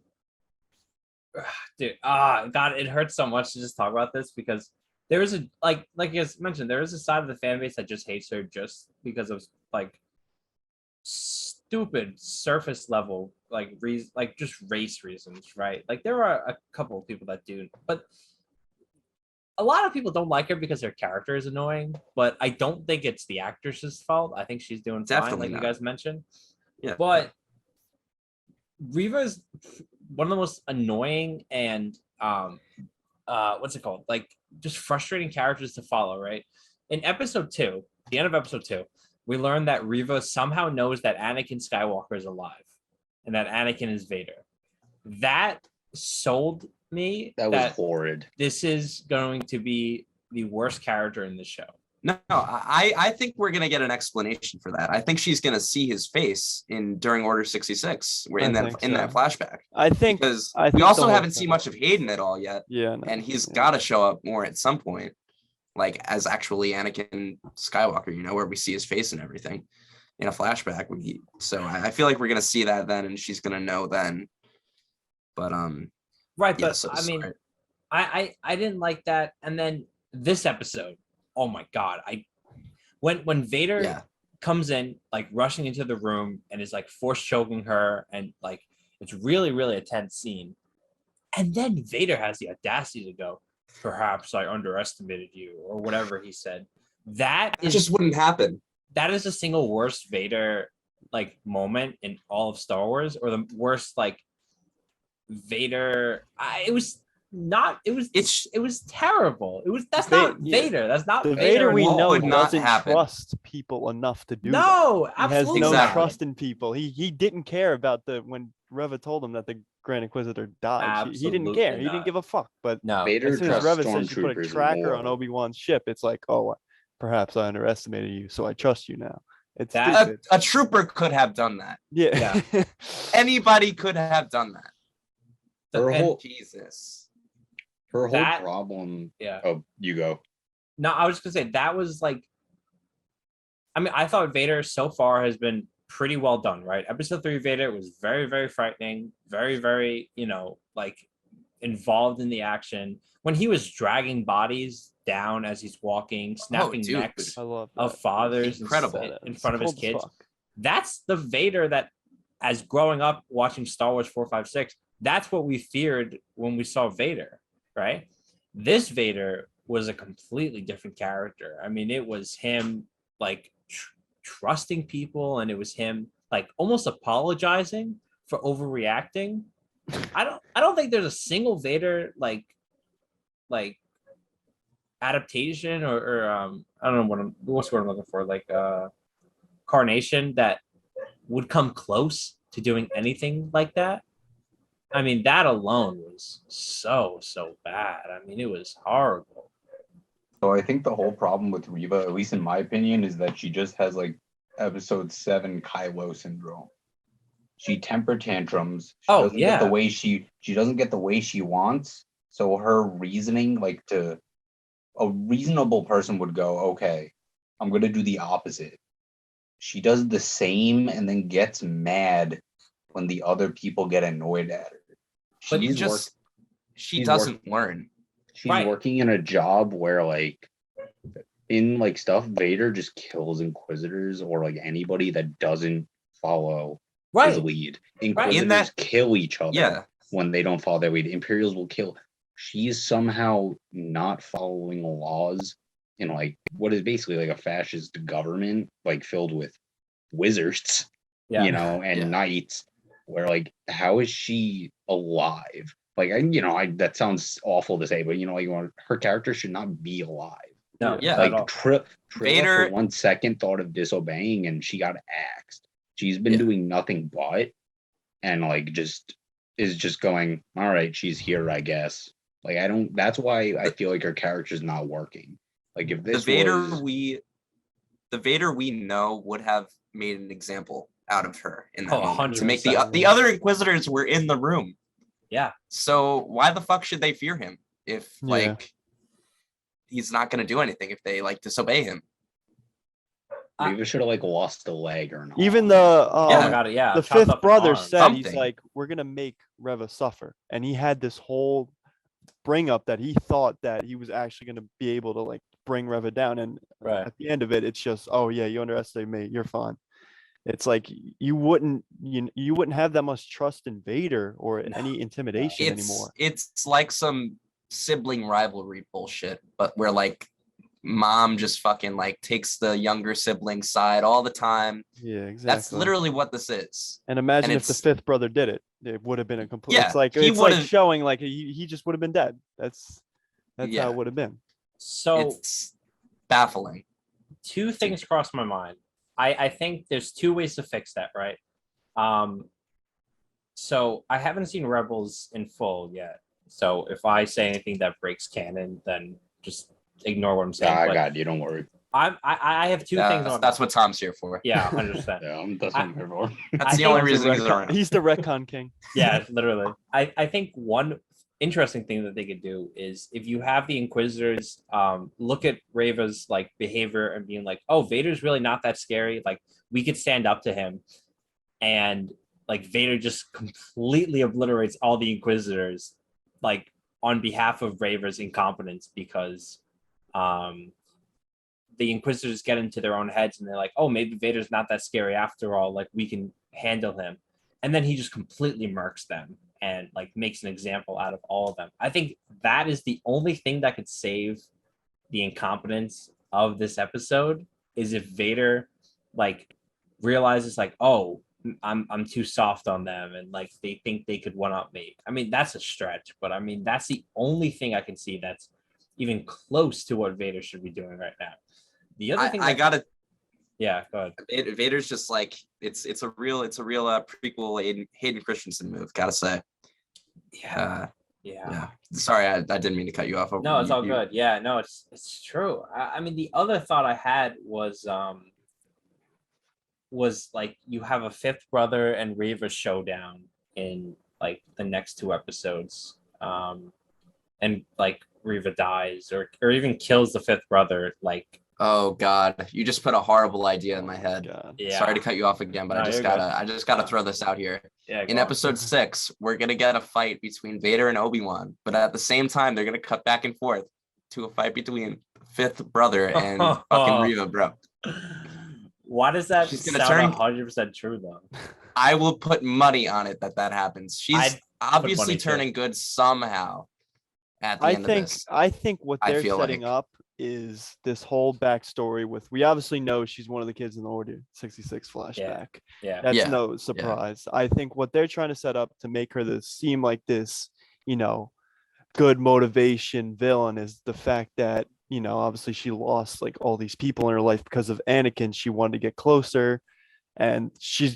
dude, God, it hurts so much to just talk about this because there is a like you guys mentioned, there is a side of the fan base that just hates her just because of like stupid surface level like just race reasons, right? Like there are a couple of people that do, but a lot of people don't like her because her character is annoying. But I don't think it's the actress's fault. I think she's doing fine, Definitely like not. you guys mentioned. Yeah. But Reva's one of the most annoying and what's it called? Like just frustrating characters to follow, right? In episode 2, the end of episode 2, we learned that Reva somehow knows that Anakin Skywalker is alive and that Anakin is Vader. That sold me That was horrid. this is going to be the worst character in the show. No, I think we're gonna get an explanation for that. I think she's gonna see his face during Order 66. We're in I that think so. flashback. I think Because I we think also the whole haven't seen thing- much of Hayden at all yet, Yeah, no, and he's yeah. got to show up more at some point, like as actually Anakin Skywalker. You know, where we see his face and everything in a flashback. So I feel like we're gonna see that then, and she's gonna know then. But Right, yeah, but so I mean, sorry. I didn't like that. And then this episode, oh my god, when Vader Yeah. comes in like rushing into the room and is like force choking her, and like it's really a tense scene. And then Vader has the audacity to go, "Perhaps I underestimated you," or whatever he said. That It is just wouldn't happen. that is the single worst Vader like moment in all of Star Wars, or the worst like Vader. It was terrible. that's not Vader. That's not The Vader. Vader we What know would not doesn't happen? trust people enough to do that. No, He has absolutely no not. Exactly. trust in people. He didn't care about when Reva told him that the Grand Inquisitor died. He didn't Absolutely care. He not. didn't give a fuck. But No, Vader as soon as trusts Reva said she put a stormtroopers tracker on more. Obi-Wan's ship, it's like, oh, perhaps I underestimated you, so I trust you now. It's That- stupid. A trooper could have done that. Yeah. Anybody could have done that. Her And- whole Jesus. her whole that- problem. yeah. Oh, you go. No, I was just gonna say that was like. I mean, I thought Vader so far has been pretty well done, right? Episode 3 Vader was very frightening, very like involved in the action. When he was dragging bodies down as he's walking, snapping dude. necks I love of that. fathers and Incredible. stuff in It's front of his cool as kids. fuck. That's the Vader that, as growing up watching Star Wars 4, 5, 6, that's what we feared when we saw Vader, right? This Vader was a completely different character. I mean, it was him like trusting people, and it was him like almost apologizing for overreacting. I don't think there's a single Vader like adaptation or I don't know what's the word I'm looking for, like carnation that would come close to doing anything like that. I mean, that alone was so bad. I mean, it was horrible. So I think the whole problem with Reva, at least in my opinion, is that she just has like episode 7 Kylo Syndrome. She temper tantrums. She Oh, doesn't yeah. get the way she doesn't get the way she wants. So her reasoning, like a reasonable person would go, okay, I'm gonna do the opposite. She does the same and then gets mad when the other people get annoyed at her. But She She's she's doesn't learn. She's Right. working in a job where like in like stuff, Vader just kills Inquisitors or like anybody that doesn't follow his Right. lead. Right. Inquisitors In that- kill each other Yeah. when they don't follow their lead. Imperials will kill. she's somehow not following laws in like what is basically like a fascist government, like filled with wizards, Yeah. and Yeah. knights, where like how is she alive? Like I that sounds awful to say, but her character should not be alive. No, Yeah. not Like at all. Trilla Vader- for 1 second thought of disobeying and she got axed. She's been Yeah. doing nothing but, and like is just going, all right, she's here, I guess. Like that's why I feel like her character's not working. Like if The this Vader was the Vader we know would have made an example out of her in that Oh, moment to make 100%. the other Inquisitors were in the room. Yeah. So why the fuck should they fear him if Yeah. like he's not going to do anything if they like disobey him? Reaver should have like lost a leg or not. Even the Oh Yeah. my god, yeah. the chopped fifth up an brother arm. said he's Something. like, we're gonna make Reva suffer, and he had this whole bring up that he thought that he was actually gonna be able to like bring Reva down, and Right. at the end of it, it's just, oh yeah, you underestimate me, you're fine. It's like you wouldn't have that much trust in Vader or No. any intimidation anymore. It's like some sibling rivalry bullshit, but where like mom just fucking like takes the younger sibling side all the time. Yeah, exactly. That's literally what this is. And imagine and if the it's- fifth brother did it, it would have been a complete. Yeah, it's like he it's like would've- showing like he just would have been dead. That's Yeah. how it would have been. So It's baffling. two things crossed my mind. I think there's two ways to fix that, right? So I haven't seen Rebels in full yet. So if I say anything that breaks canon, then just ignore what I'm saying. Ah, But God, you don't worry. I have two things on That's what Tom's here for. Yeah, 100%. Yeah, that's what I'm here for. That's I the only think reason He's he's the around. He's the retcon king. Yeah, literally. I think one interesting thing that they could do is if you have the Inquisitors look at Reva's like behavior and being like, oh, Vader's really not that scary. Like we could stand up to him, and like Vader just completely obliterates all the Inquisitors, like on behalf of Reva's incompetence, because the Inquisitors get into their own heads and they're like, oh, maybe Vader's not that scary after all. Like we can handle him. And then he just completely murks them and like makes an example out of all of them. I think that is the only thing that could save the incompetence of this episode, is if Vader like realizes like, oh, I'm too soft on them, and like they think they could one up me. I mean, that's a stretch, but I mean that's the only thing I can see that's even close to what Vader should be doing right now. The other thing I gotta. Yeah, go ahead. Vader's just like it's a real prequel Hayden Christensen move. Gotta say. Yeah. Yeah. Sorry, I didn't mean to cut you off. No, it's all good. Yeah, no, it's true. I mean, the other thought I had was like you have a fifth brother and Reaver Showdown in like the next two episodes, and like Reaver dies or even kills the fifth brother. Like, Oh God, you just put a horrible idea in my head. God. yeah, Sorry to cut you off again, but No, I just you're gotta throw this out here. yeah. In go on. episode 6, we're gonna get a fight between Vader and Obi-Wan, but at the same time, they're gonna cut back and forth to a fight between fifth brother and fucking Reva, bro. Why does that She's gonna sound turn- 100% true though? I will put money on it that happens. She's I'd obviously money too. turning good somehow at the end of this. I think what I they're feel setting like- up is this whole backstory with, we obviously know she's one of the kids in the Order 66 flashback. Yeah, That's Yeah, no surprise. I think what they're trying to set up to make her seem like this, good motivation villain is the fact that, obviously she lost like all these people in her life because of Anakin. She wanted to get closer, and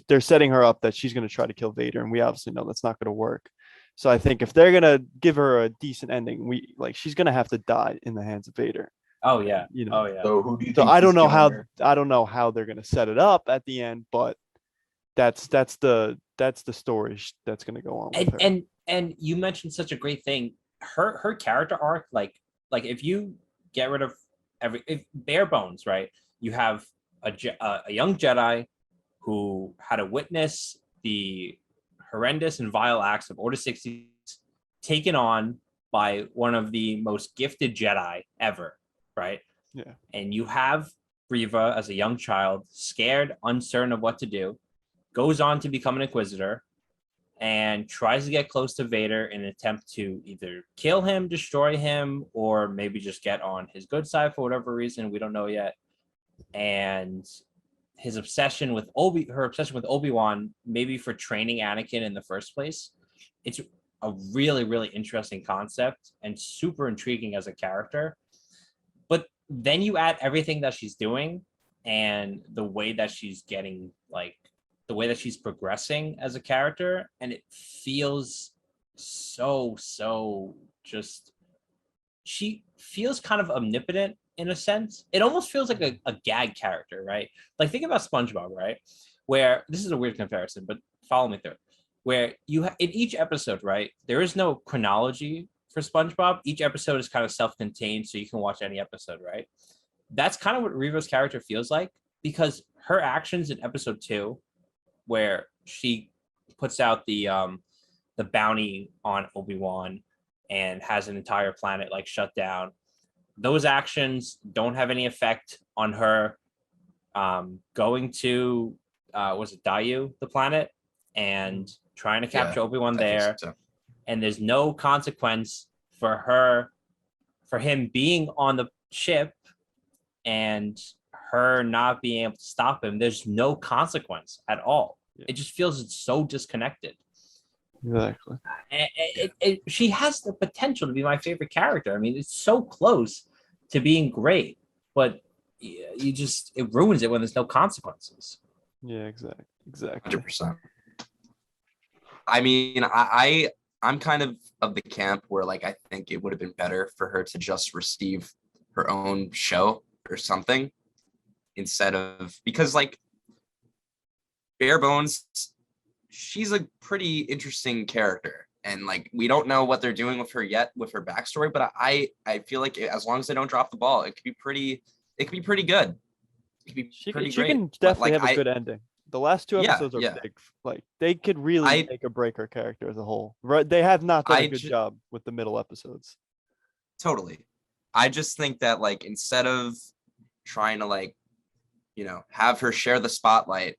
they're setting her up that she's going to try to kill Vader, and we obviously know that's not going to work. So I think if they're going to give her a decent ending, she's going to have to die in the hands of Vader. oh yeah, oh yeah. So who do you So think? I don't is know killing how her? they're going to set it up at the end, but that's the story that's going to go on with her. And you mentioned such a great thing. Her character arc, like if you get rid of bare bones, right? You have a young Jedi who had to witness the horrendous and vile acts of Order 66 taken on by one of the most gifted Jedi ever, right? Yeah. And you have Reva as a young child, scared, uncertain of what to do, goes on to become an Inquisitor, and tries to get close to Vader in an attempt to either kill him, destroy him, or maybe just get on his good side for whatever reason. We don't know yet. And her obsession with Obi-Wan, maybe for training Anakin in the first place. It's a really, really interesting concept and super intriguing as a character. But then you add everything that she's doing and the way that she's getting, like, the way that she's progressing as a character, and it feels so just, she feels kind of omnipotent in a sense. It almost feels like a gag character, right? Like, think about SpongeBob, right? Where, this is a weird comparison, but follow me through it. Where in each episode, right, there is no chronology for SpongeBob. Each episode is kind of self-contained, so you can watch any episode, right? That's kind of what Reva's character feels like, because her actions in episode 2, where she puts out the bounty on Obi-Wan and has an entire planet like shut down, those actions don't have any effect on her going to was it Dayu, the planet, and trying to capture Obi-Wan there. So. And there's no consequence for him being on the ship and her not being able to stop him. There's no consequence at all. It just feels it's so disconnected. Exactly. And she has the potential to be my favorite character. I mean, it's so close to being great, but it ruins it when there's no consequences. Yeah, exactly. 100%. I mean, I'm kind of the camp where, like, I think it would have been better for her to just receive her own show or something instead of, because, like, bare bones, she's a pretty interesting character, and, like, we don't know what they're doing with her yet with her backstory, but I feel like as long as they don't drop the ball, it could be pretty good. It could be she pretty can, great. She can definitely like, have a good ending. The last 2 episodes are big. Like, they could really make or break her character as a whole. Right? They have not done a good job with the middle episodes. Totally. I just think that, like, instead of trying to, like, you know, have her share the spotlight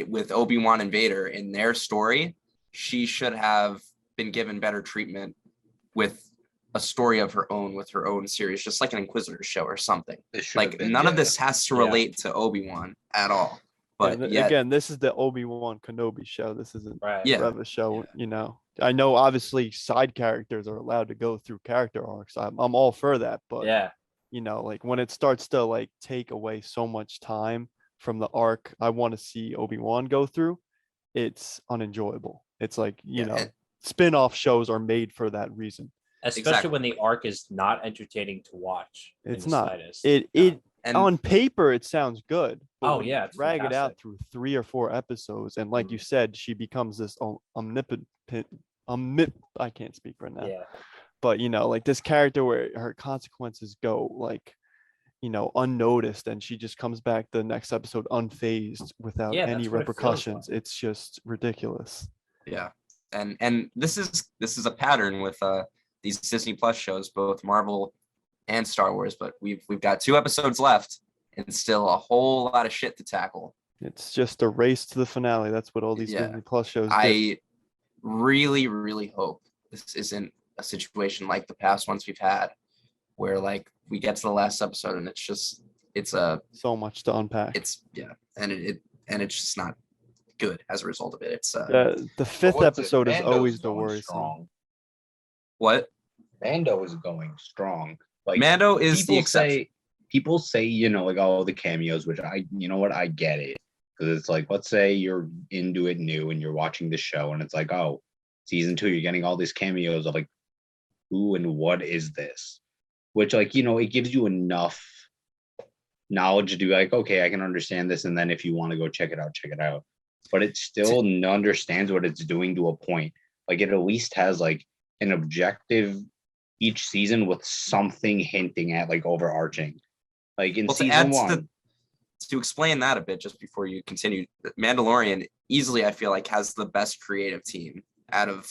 with Obi-Wan and Vader in their story, she should have been given better treatment with a story of her own, with her own series, just like an Inquisitor show or something. Like, none of this has to relate to Obi-Wan at all. But yet, again, this is the Obi-Wan Kenobi show. This isn't Reaver show. Yeah. You know, I know obviously side characters are allowed to go through character arcs. I'm all for that, but you know, like, when it starts to, like, take away so much time from the arc I want to see Obi-Wan go through, it's unenjoyable. It's like, you know, spin-off shows are made for that reason. Especially when the arc is not entertaining to watch. It's not. And on paper it sounds good. But it's drag fantastic. it out through 3 or 4 episodes, and like you said, she becomes this omnipotent. I can't speak right now. Yeah. But, you know, like, this character where her consequences go, like, you know, unnoticed, and she just comes back the next episode unfazed without any repercussions. It's just ridiculous. Yeah. And this is a pattern with these Disney Plus shows, both Marvel and Star Wars, but we've got 2 episodes left and still a whole lot of shit to tackle. It's just a race to the finale. That's what all these Disney Plus shows do. I really, really hope this isn't a situation like the past ones we've had, where, like, we get to the last episode and it's so much to unpack. And it's just not good as a result of it. It's the 5th episode is always the worst. What? Mando is going strong. Like, Mando is the exception. People say, you know, like, oh, the cameos, which you know what, I get it. Because it's like, let's say you're into it new and you're watching the show and it's like, oh, season 2, you're getting all these cameos of, like, who and what is this? Which, like, you know, it gives you enough knowledge to do, like, okay, I can understand this. And then if you want to go check it out. But it still understands what it's doing to a point. Like, it at least has, like, an objective each season with something hinting at, like, overarching. Like, in season 1. To explain that a bit, just before you continue, Mandalorian easily, I feel like, has the best creative team out of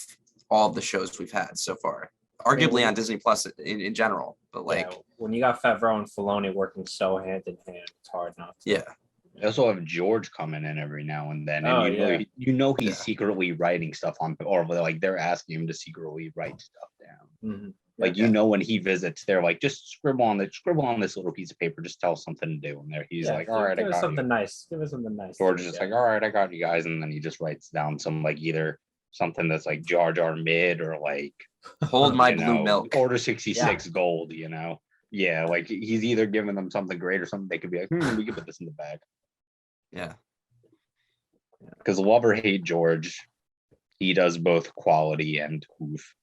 all of the shows we've had so far. Arguably on Disney Plus in general. But, like, when you got Favreau and Filoni working so hand in hand, it's hard not to. Yeah. They also have George coming in every now and then, and Oh, yeah. he's Yeah. secretly writing stuff on, or like they're asking him to secretly write stuff down. Mhm. Like Yeah. when he visits, they're like, just scribble on this little piece of paper, just tell us something to do. And there he's like, all right, I give us got something you. nice. Give us something nice. George is just like, all right, I got you guys, and then he just writes down some like either something that's like Jar Jar mid or like Hold my you blue know, milk. Order 66 gold, Yeah, like he's either giving them something great or something they could be like, we could put this in the bag. Yeah. Because love or hate George, he does both quality and oof.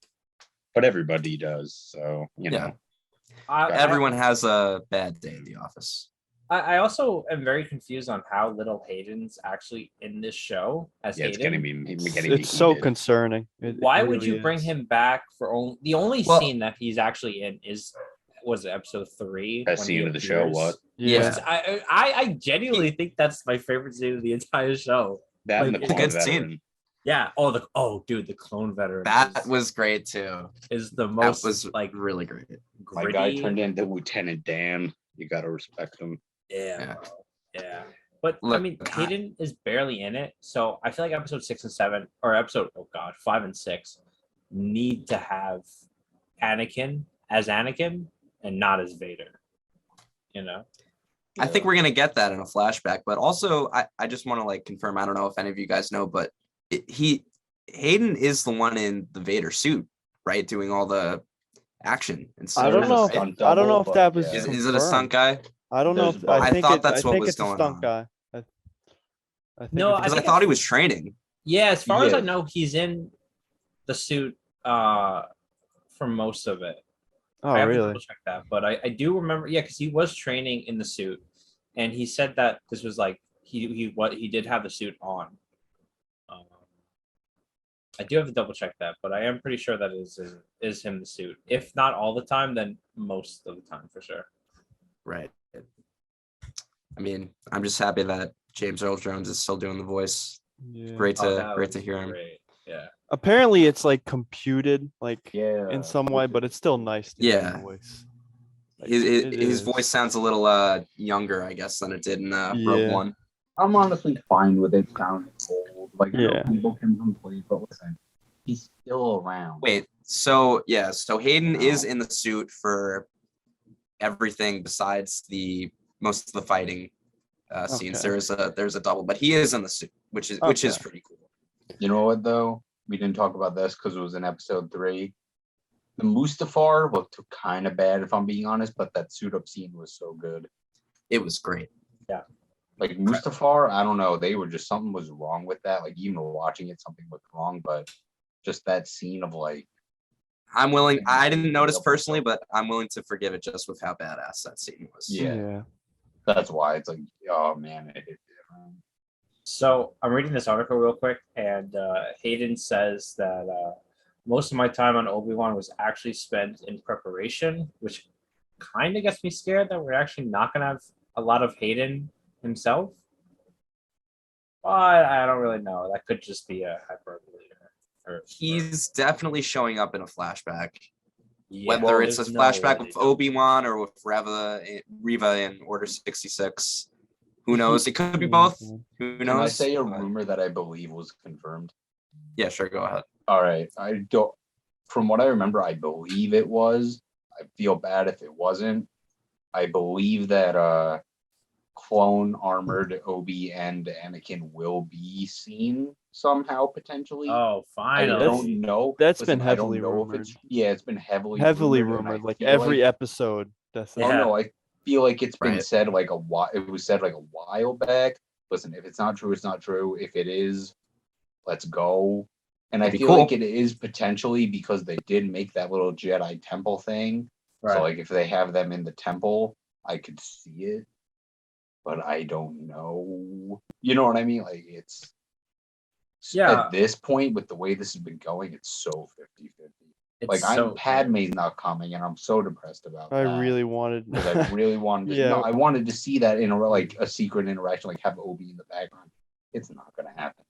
But everybody does, so Yeah. I, Everyone has a bad day in the office. I also am very confused on how little Hayden's actually in this show as yeah, it's Hayden. getting It's so heated. concerning. Why would you bring him back for only the only Well- scene that he's actually in was it episode 3? Best when scene he of the show, appears? what? Yeah. I genuinely think that's my favorite scene of the entire show. That and Like, the it's a clone good scene. veteran. Yeah. Dude, the clone veteran That was great too. is the That most was like really great. My gritty. guy turned into Lieutenant Dan. You gotta respect him. Yeah. Yeah. Bro. Yeah. But I Look, mean, Hayden is barely in it, so I feel like episode 6 and 7, or episode 5 and 6, need to have Anakin as Anakin and not as Vader. You know. I think we're gonna get that in a flashback, but also I just want to like confirm. I don't know if any of you guys know, but Hayden is the one in the Vader suit, right, doing all the action and stuff. I don't know. Stunt I don't know double, if that but was. yeah. Is it a stunt confirmed. guy? I don't know. There's If, both. I I think thought that's I what think was it's a going stunt on. guy. I think No, it's I Because I think thought he it's- was training. Yeah, as far as I Yeah. know, he's in the suit for most of it. Oh, I have to really? double check that, but I do remember, because he was training in the suit, and he said that this was like he did have the suit on. I do have to double check that, but I am pretty sure that is him the suit. If not all the time, then most of the time for sure. Right. I mean, I'm just happy that James Earl Jones is still doing the voice. Yeah. Great That to was hear him. Great. Yeah. Apparently, it's like computed, like Yeah. in some way, but it's still nice to hear Yeah. the voice. Like, His it his is. voice sounds a little younger, I guess, than it did in Rogue Yeah. One. I'm honestly fine with it sounding old. Like, I know Yeah. people can complain, but listen, he's still around. Wait, so Hayden is in the suit for everything besides most of the fighting scenes. Okay. There's a double, but he is in the suit, which is pretty cool. You know what, though? We didn't talk about this because it was in episode 3. The Mustafar looked kind of bad, if I'm being honest, but that suit up scene was so good. It was great. Like, Mustafar, I don't know. They were just, something was wrong with that. Like, even watching it, something looked wrong, but just that scene of, like, I'm willing. I didn't notice personally, but I'm willing to forgive it just with how badass that scene was. Yeah. That's why it's like, oh, man, it hit different. So I'm reading this article real quick, and Hayden says that most of my time on Obi-Wan was actually spent in preparation, which kind of gets me scared that we're actually not going to have a lot of Hayden himself. But I don't really know. That could just be a hyperbole. He's definitely showing up in a flashback. Yeah, Whether it's a there's no flashback way with they don't. Obi-Wan or with Riva in Order 66. Who knows? It could be both. Who Can I knows? say a rumor that I believe was confirmed? Yeah, sure. Go ahead. All right. I don't, from what I remember, I believe it was. I feel bad if it wasn't. I believe that clone armored Obi and Anakin will be seen somehow potentially. Oh, I finally. don't know. That's Listen, been I don't heavily know rumored. if it's it's been heavily Heavily and I rumored, like feel every episode. That's Oh no, I feel like it's been Right. said like a while. It was said like a while back. Listen, if it's not true, it's not true. If it is, let's go. And I That'd be feel cool. like it is potentially because they did make that little Jedi temple thing. Right. So like if they have them in the temple, I could see it. But I don't know. You know what I mean? Like it's Yeah. at this point with the way this has been going, it's so 50-50. It's Like so Padme's not coming and I'm so depressed about I that. really wanted. Because I really wanted to, Yeah. no, I wanted to see that in a secret interaction, like have Obi in the background. It's not gonna happen.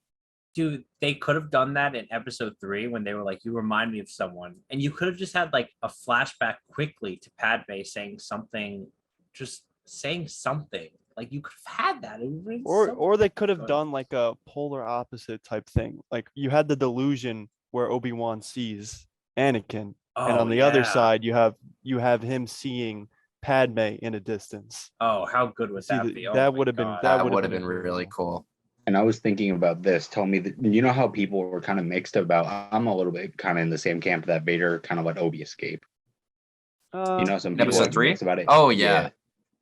Dude, they could have done that in episode 3 when they were like, you remind me of someone. And you could have just had like a flashback quickly to Padme saying something, just saying something. Like you could have had that. It would've been Or so or they could have good. done like a polar opposite type thing. Like you had the delusion where Obi-Wan sees Anakin, and Oh on the other yeah. side you have him seeing Padme in a distance. Oh, how good would See, that be? Oh that my would have been God. That would would have have been really cool. And I was thinking about this. Tell me that you know how people were kind of mixed about. I'm a little bit kind of in the same camp that Vader kind of let Obi escape. You know, some In people episode are 3? mixed about it. Oh, yeah.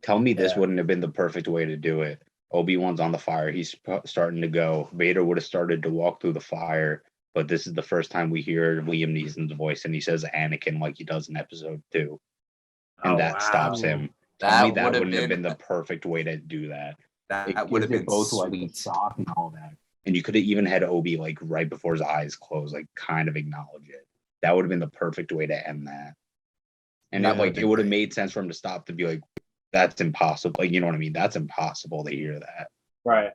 Tell me this Yeah. wouldn't have been the perfect way to do it. Obi-Wan's on the fire. He's starting to go. Vader would have started to walk through the fire, but this is the first time we hear Liam Neeson's voice, and he says Anakin like he does in episode 2, and Oh, that stops wow. him. Tell me That that would have wouldn't have been been the perfect way to do that. that would have been like the sweet. shock and all that. And you could have even had Obi like right before his eyes closed, like kind of acknowledge it. That would have been the perfect way to end that. And Yeah, that, like that'd it been would have great. made sense for him to stop to be like, that's impossible. Like, you know what I mean? That's impossible to hear that. Right.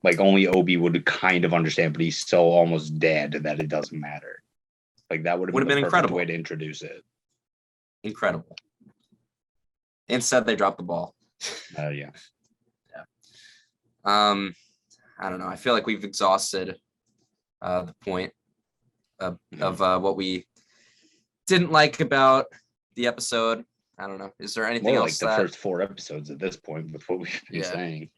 Like only Obi would kind of understand, but he's so almost dead that it doesn't matter. Like that would have Would've been the been perfect incredible. way to introduce it. Incredible. Instead, they dropped the ball. Yeah. I don't know. I feel like we've exhausted the point of what we didn't like about the episode. I don't know. Is there anything More like else the that? first 4 episodes at this point with what we've been Yeah. saying.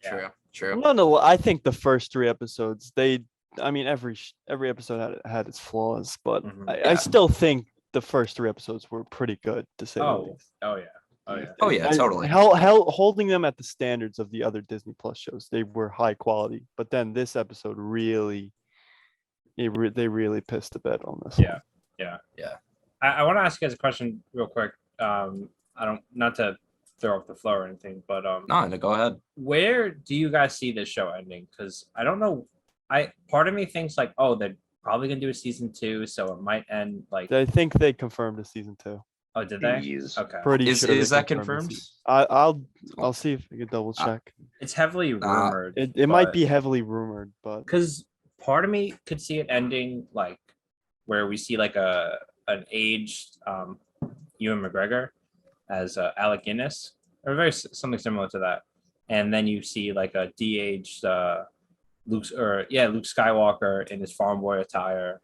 True. No, I think the first 3 episodes, I mean, every episode had its flaws, but Mhm. I Yeah. still think the first 3 episodes were pretty good, to say the Oh, least. oh yeah. Oh yeah. Oh yeah, totally. Holding them at the standards of the other Disney Plus shows, they were high quality. But then this episode really, they really pissed the bed on this. Yeah. one. I want to ask you guys a question real quick. I don't, not to throw off the flow or anything, but No, go ahead. where do you guys see this show ending? Because I don't know. Part of me thinks like, oh, they're probably gonna do a season 2, so it might end like. I think they confirmed a season 2. Oh, did they? Jeez. Okay. Pretty Is sure they that a confirmed? season. I'll see if I can double check. It's heavily rumored. It might be heavily rumored, but Because part of me could see it ending like where we see like an aged Ewan McGregor as Alec Guinness, or something similar to that, and then you see like a de-aged Luke Skywalker in his farm boy attire,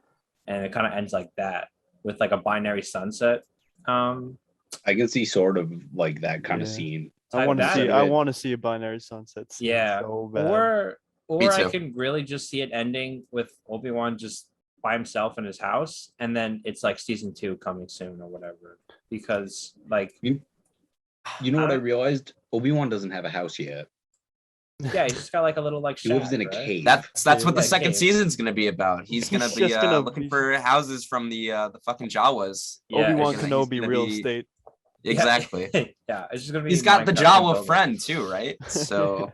and it kind of ends like that with like a binary sunset. I can see sort of like that kind of Yeah. scene. I want to that- see. I want to see a binary sunset. Scene Yeah, so bad. or Me I too. could really just see it ending with Obi-Wan just by himself in his house, and then it's like season 2 coming soon or whatever. Because like, You know what I I- realized? Obi-Wan doesn't have a house yet. yeah, he's just got like a little like. He lives in a shack, right? cave. That's what the Yeah, second cave. season's gonna be about. He's gonna He's be just gonna- looking for houses from the fucking Jawas. Yeah, Obi-Wan it's he's Kenobi gonna real be- estate. Exactly. Yeah, it's just gonna be. He's got the Minecraft Jawa building. friend too, right? So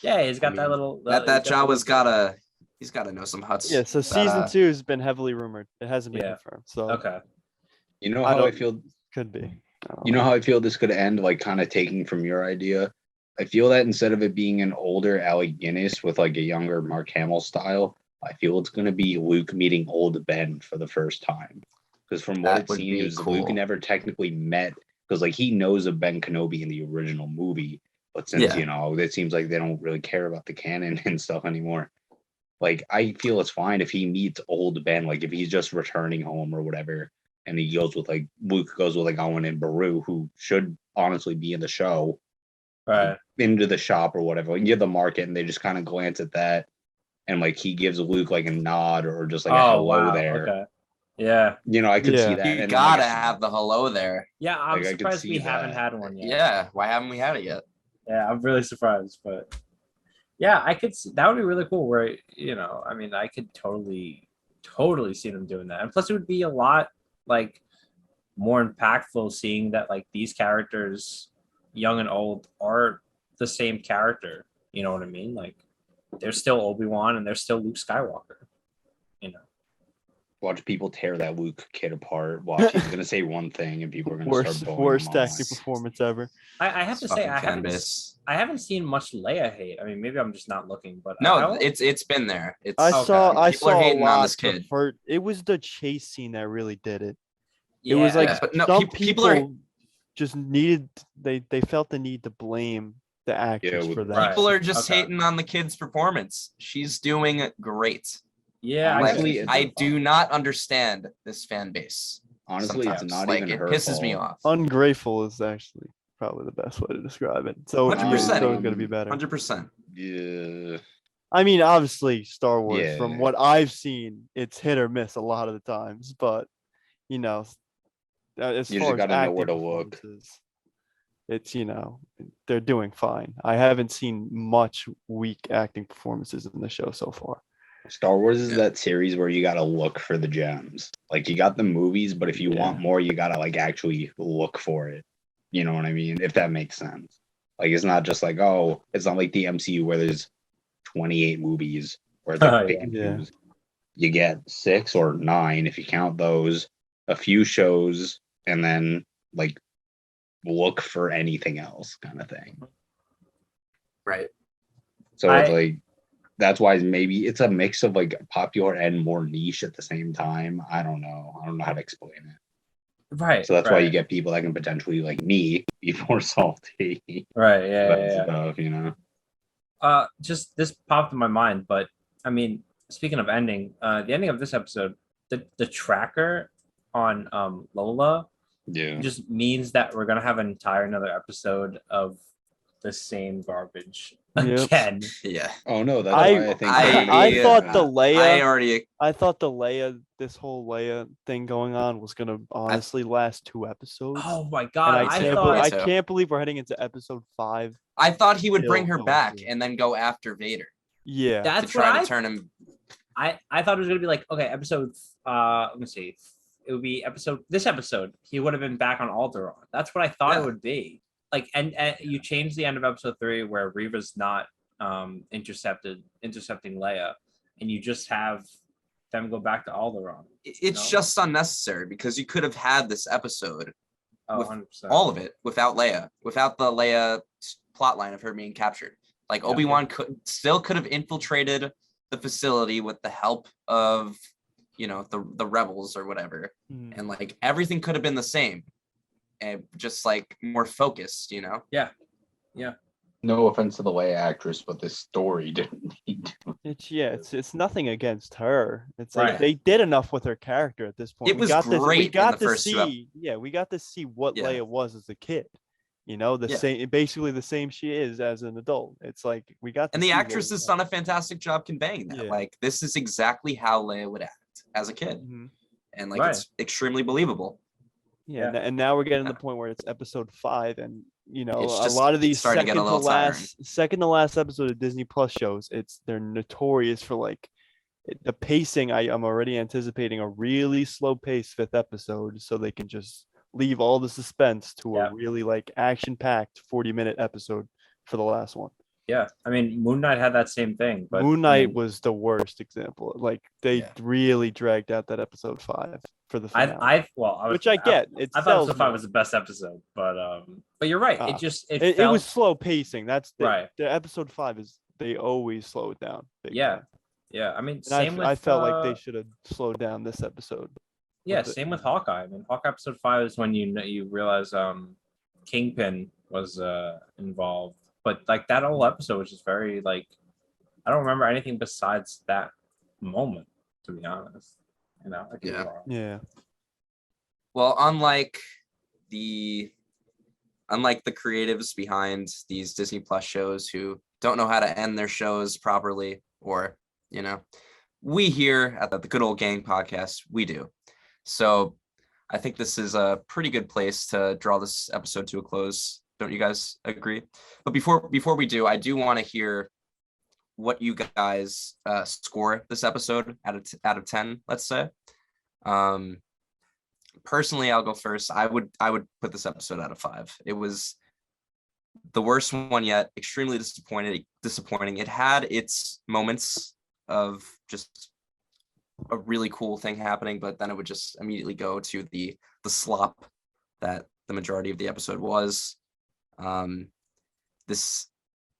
Yeah, he's got I that mean, little. that he's got Jawa's little- he's gotta know some huts. Yeah, so that, season 2 has been heavily rumored. It hasn't been Yeah. confirmed. So Okay. You know I how I don't- feel could be. I don't You know how I feel this could end, like kind of taking from your idea? I feel that instead of it being an older Alec Guinness with like a younger Mark Hamill style, I feel it's going to be Luke meeting old Ben for the first time. Because from what That it would be seems, Luke cool. never technically met, because like he knows of Ben Kenobi in the original movie. But since, Yeah. you know, it seems like they don't really care about the canon and stuff anymore. Like, I feel it's fine if he meets old Ben, like if he's just returning home or whatever. And he goes with like Luke goes with like Owen and Baru, who should honestly be in the show, Right. into the shop or whatever, like near the market, and they just kind of glance at that, and like he gives Luke like a nod or just like a Oh hello wow. there. Okay. Yeah. You know, I could see Yeah. that. You and then, gotta like, have the hello there. Yeah, I'm Like, I could surprised see we haven't that. had one yet. Yeah. Why haven't we had it yet? Yeah, I'm really surprised, but yeah, I could see that would be really cool. Where I mean, I could totally see them doing that, and plus it would be a lot like more impactful seeing that like these characters, young and old, are the same character. You know what I mean? Like they're still Obi-Wan and they're still Luke Skywalker. watch people tear that Luke kid apart. Watch, he's gonna say one thing, and people are gonna worst start bowling worst him off. acting performance ever. I have to say I Fucking fan haven't base. seen much Leia hate. I mean, maybe I'm just not looking, but No, it's been there. It's I Okay. saw I People are saw a hating on lot. this kid. It was the chase scene that really did it. yeah, It was like Yeah, but no, some people are- just needed they felt the need to blame the actress Yeah, for that. Right. People are just Okay. hating on the kid's performance. She's doing great. Yeah, Honestly, guess. I do not understand this fan base. Honestly, it's Sometimes. not Like, even it her pisses me fault. off. Ungrateful is actually probably the best way to describe it. So 100%. so it's gonna be better. 100%. Yeah. I mean, obviously, Star Wars. Yeah. From what I've seen, it's hit or miss a lot of the times. But you know, as You far just as gotta know acting where to look. performances, it's they're doing fine. I haven't seen much weak acting performances in the show so far. Star Wars is Yeah. that series where you gotta look for the gems. Like you got the movies, but if you Yeah. want more, you gotta like actually look for it. You know what I mean? If that makes sense. Like it's not just like, oh, it's not like the MCU where there's 28 movies where it's like pick and Yeah. choose. You get 6 or 9 if you count those, a few shows, and then like look for anything else kind of thing. Right. So it's like that's why maybe it's a mix of like popular and more niche at the same time. I don't know. I don't know how to explain it. Right. So that's why you right. get people that can potentially like me be more salty. Right. Yeah. About yeah, yeah. stuff, you know. Just this popped in my mind, but I mean, speaking of ending, the ending of this episode, the tracker on Lola Yeah. just means that we're gonna have an entire another episode of the same garbage Yep. again. Yeah. Oh no, that's I- why I think I- they're gonna I get, thought uh, the Leia. I already I thought this whole Leia thing going on was gonna honestly last 2 episodes. Oh my and god! I I can't, thought I so. can't believe we're heading into episode 5. I thought he would bring Still her going back through. and then go after Vader Yeah, to that's try what to turn him. I thought it was gonna be like, okay, episode. Let me see. It would be this episode. He would have been back on Alderaan. That's what I thought Yeah. it would be. Like, and you changed the end of episode 3 where Reva's not intercepting Leia, and you just have them go back to Alderaan. It's No. just unnecessary because you could have had this episode, Oh, With 100%. all of it, without Leia, without the Leia plotline of her being captured. Like Yeah. Obi-Wan could have infiltrated the facility with the help of, the rebels or whatever, Mhm. and like everything could have been the same, and just like more focused. No offense to the Leia actress, but this story didn't need to. It's nothing against her. It's Right. like they did enough with her character at this point. It was we great in got the to first 2 see, we got to see what Yeah. Leia was as a kid. The Yeah. same, basically the same she is as an adult. It's like we got. To And the see what actress was has like. done a fantastic job conveying that. Yeah. Like this is exactly how Leia would act as a kid, Mhm. and like Right. it's extremely believable. Yeah, Yeah. and now we're getting to Yeah. the point where it's episode 5, and It's a just lot of these starting to get a little second to last episode of Disney Plus shows, they're notorious for like the pacing. I'm already anticipating a really slow pace 5th episode, so they can just leave all the suspense to Yeah. a really like action-packed 40-minute episode for the last one. Yeah, I mean, Moon Knight had that same thing, but Moon I Knight mean, was the worst example. Like they Yeah. really dragged out that episode 5 for the finale, I was, which I get. It I thought sells episode 5 more. was the best episode, but you're right. Ah. It It was slow pacing. That's Right. The episode 5 is they always slow it down. big Yeah, time. yeah. I mean, And same with I felt like they should have slowed down this episode. yeah, with it. same with Hawkeye. I mean, Hawkeye episode 5 is when you realize Kingpin was involved, but like that whole episode was just very like I don't remember anything besides that moment, to be honest. I could be Yeah. wrong. Yeah. Well, unlike the creatives behind these Disney Plus shows who don't know how to end their shows properly, or we here at the Good Old Gang podcast, we do. So I think this is a pretty good place to draw this episode to a close. Don't you guys agree? But before we do, I do want to hear what you guys score this episode out of 10, let's say. Personally, I'll go first. I would put this episode out of 5. It was the worst one yet. Extremely disappointing. It had its moments of just a really cool thing happening, but then it would just immediately go to the slop that the majority of the episode was.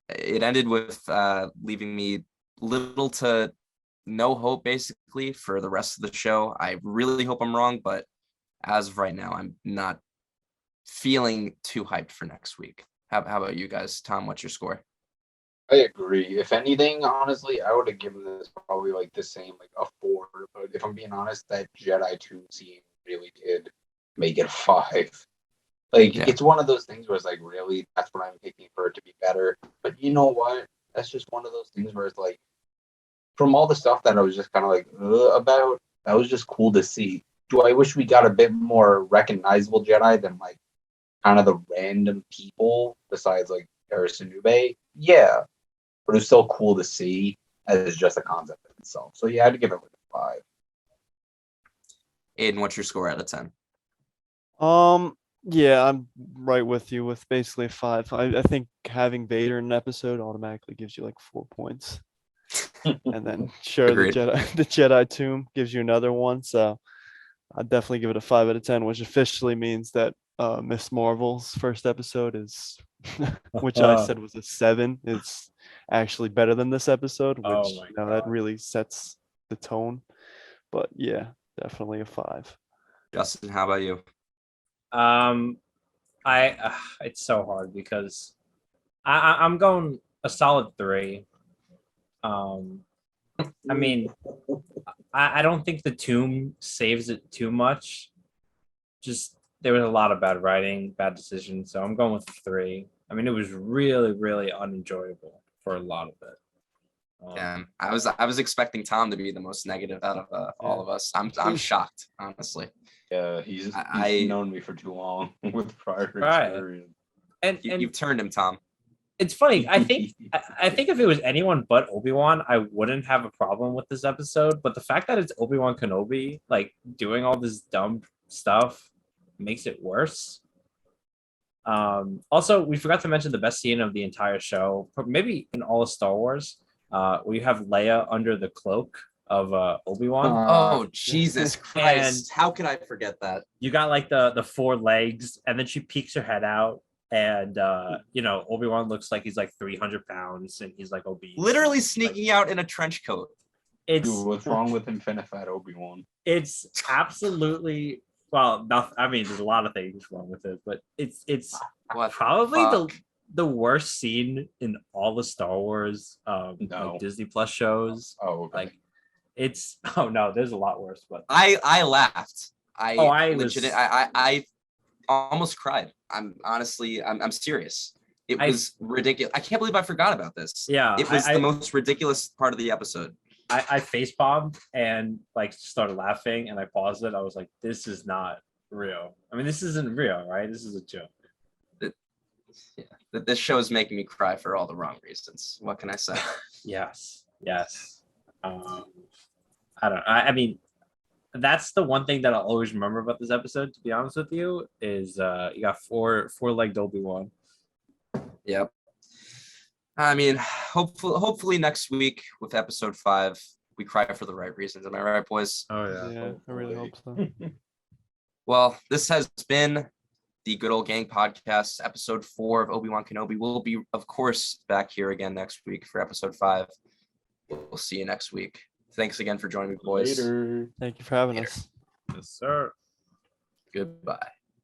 It ended with leaving me little to no hope basically for the rest of the show. I really hope I'm wrong, but as of right now, I'm not feeling too hyped for next week. How about you guys? Tom, what's your score? I agree. If anything, honestly, I would have given this probably like the same, like a 4. But if I'm being honest, that Jedi Tomb scene really did make it a 5. Like, Yeah. it's one of those things where it's like, really, that's what I'm picking for it to be better. But you know what? That's just one of those things where it's like, from all the stuff that I was just kind of like about, that was just cool to see. Do I wish we got a bit more recognizable Jedi than like kind of the random people besides like Nube? Yeah, but it was still cool to see as just a concept in itself. So yeah, I'd give it like a 5. Aiden, what's your score out of 10? Yeah, I'm right with you with basically 5. I think having Vader in an episode automatically gives you like 4 points. And then sure, Agreed. the Jedi Tomb gives you another one. So I'd definitely give it a 5 out of 10, which officially means that Miss Marvel's first episode is, which I said was a 7. It's actually better than this episode, which Oh my that God. really sets the tone. But yeah, definitely a 5. Justin, how about you? It's so hard because I'm going a solid 3. I mean, I don't think the tomb saves it too much. Just there was a lot of bad writing, bad decisions, so I'm going with 3. I mean, it was really, really unenjoyable for a lot of it. I was expecting Tom to be the most negative out of all of us. I'm shocked, honestly. Yeah, he's known me for too long with prior experience. And You've turned him, Tom. it's funny. I think if it was anyone but Obi-Wan, I wouldn't have a problem with this episode. But the fact that it's Obi-Wan Kenobi, like doing all this dumb stuff, makes it worse. Also, we forgot to mention the best scene of the entire show, maybe in all of Star Wars. We have Leia under the cloak of Obi-Wan. Oh, Jesus Christ. How could I forget that? You got like the 4 legs, and then she peeks her head out, and Obi-Wan looks like he's like 300 pounds, and he's like obese. Literally sneaking out in a trench coat. It's Dude, what's wrong with Infinifat Obi-Wan? It's absolutely nothing. I mean, there's a lot of things wrong with it, but it's What probably the worst scene in all the Star Wars like Disney Plus shows. Oh, okay. Like it's no, there's a lot worse. But I laughed. I almost cried. I'm serious. It was ridiculous. I can't believe I forgot about this. Yeah, it was the most ridiculous part of the episode. I face bombed and like started laughing, and I paused it. I was like, "This is not real. I mean, this isn't real, right? This is a joke." This show is making me cry for all the wrong reasons. What can I say? Yes. I don't. I mean, that's the one thing that I'll always remember about this episode. To be honest with you, is you got four-legged Obi-Wan. Yep. I mean, hopefully next week with episode 5, we cry for the right reasons. Am I right, boys? Oh yeah. Yeah, I really hope so. Well, this has been the Good Old Gang podcast, episode 4 of Obi-Wan Kenobi. We'll be, of course, back here again next week for episode 5. We'll see you next week. Thanks again for joining me, boys. Later. Thank you for having us. Yes, sir. Goodbye.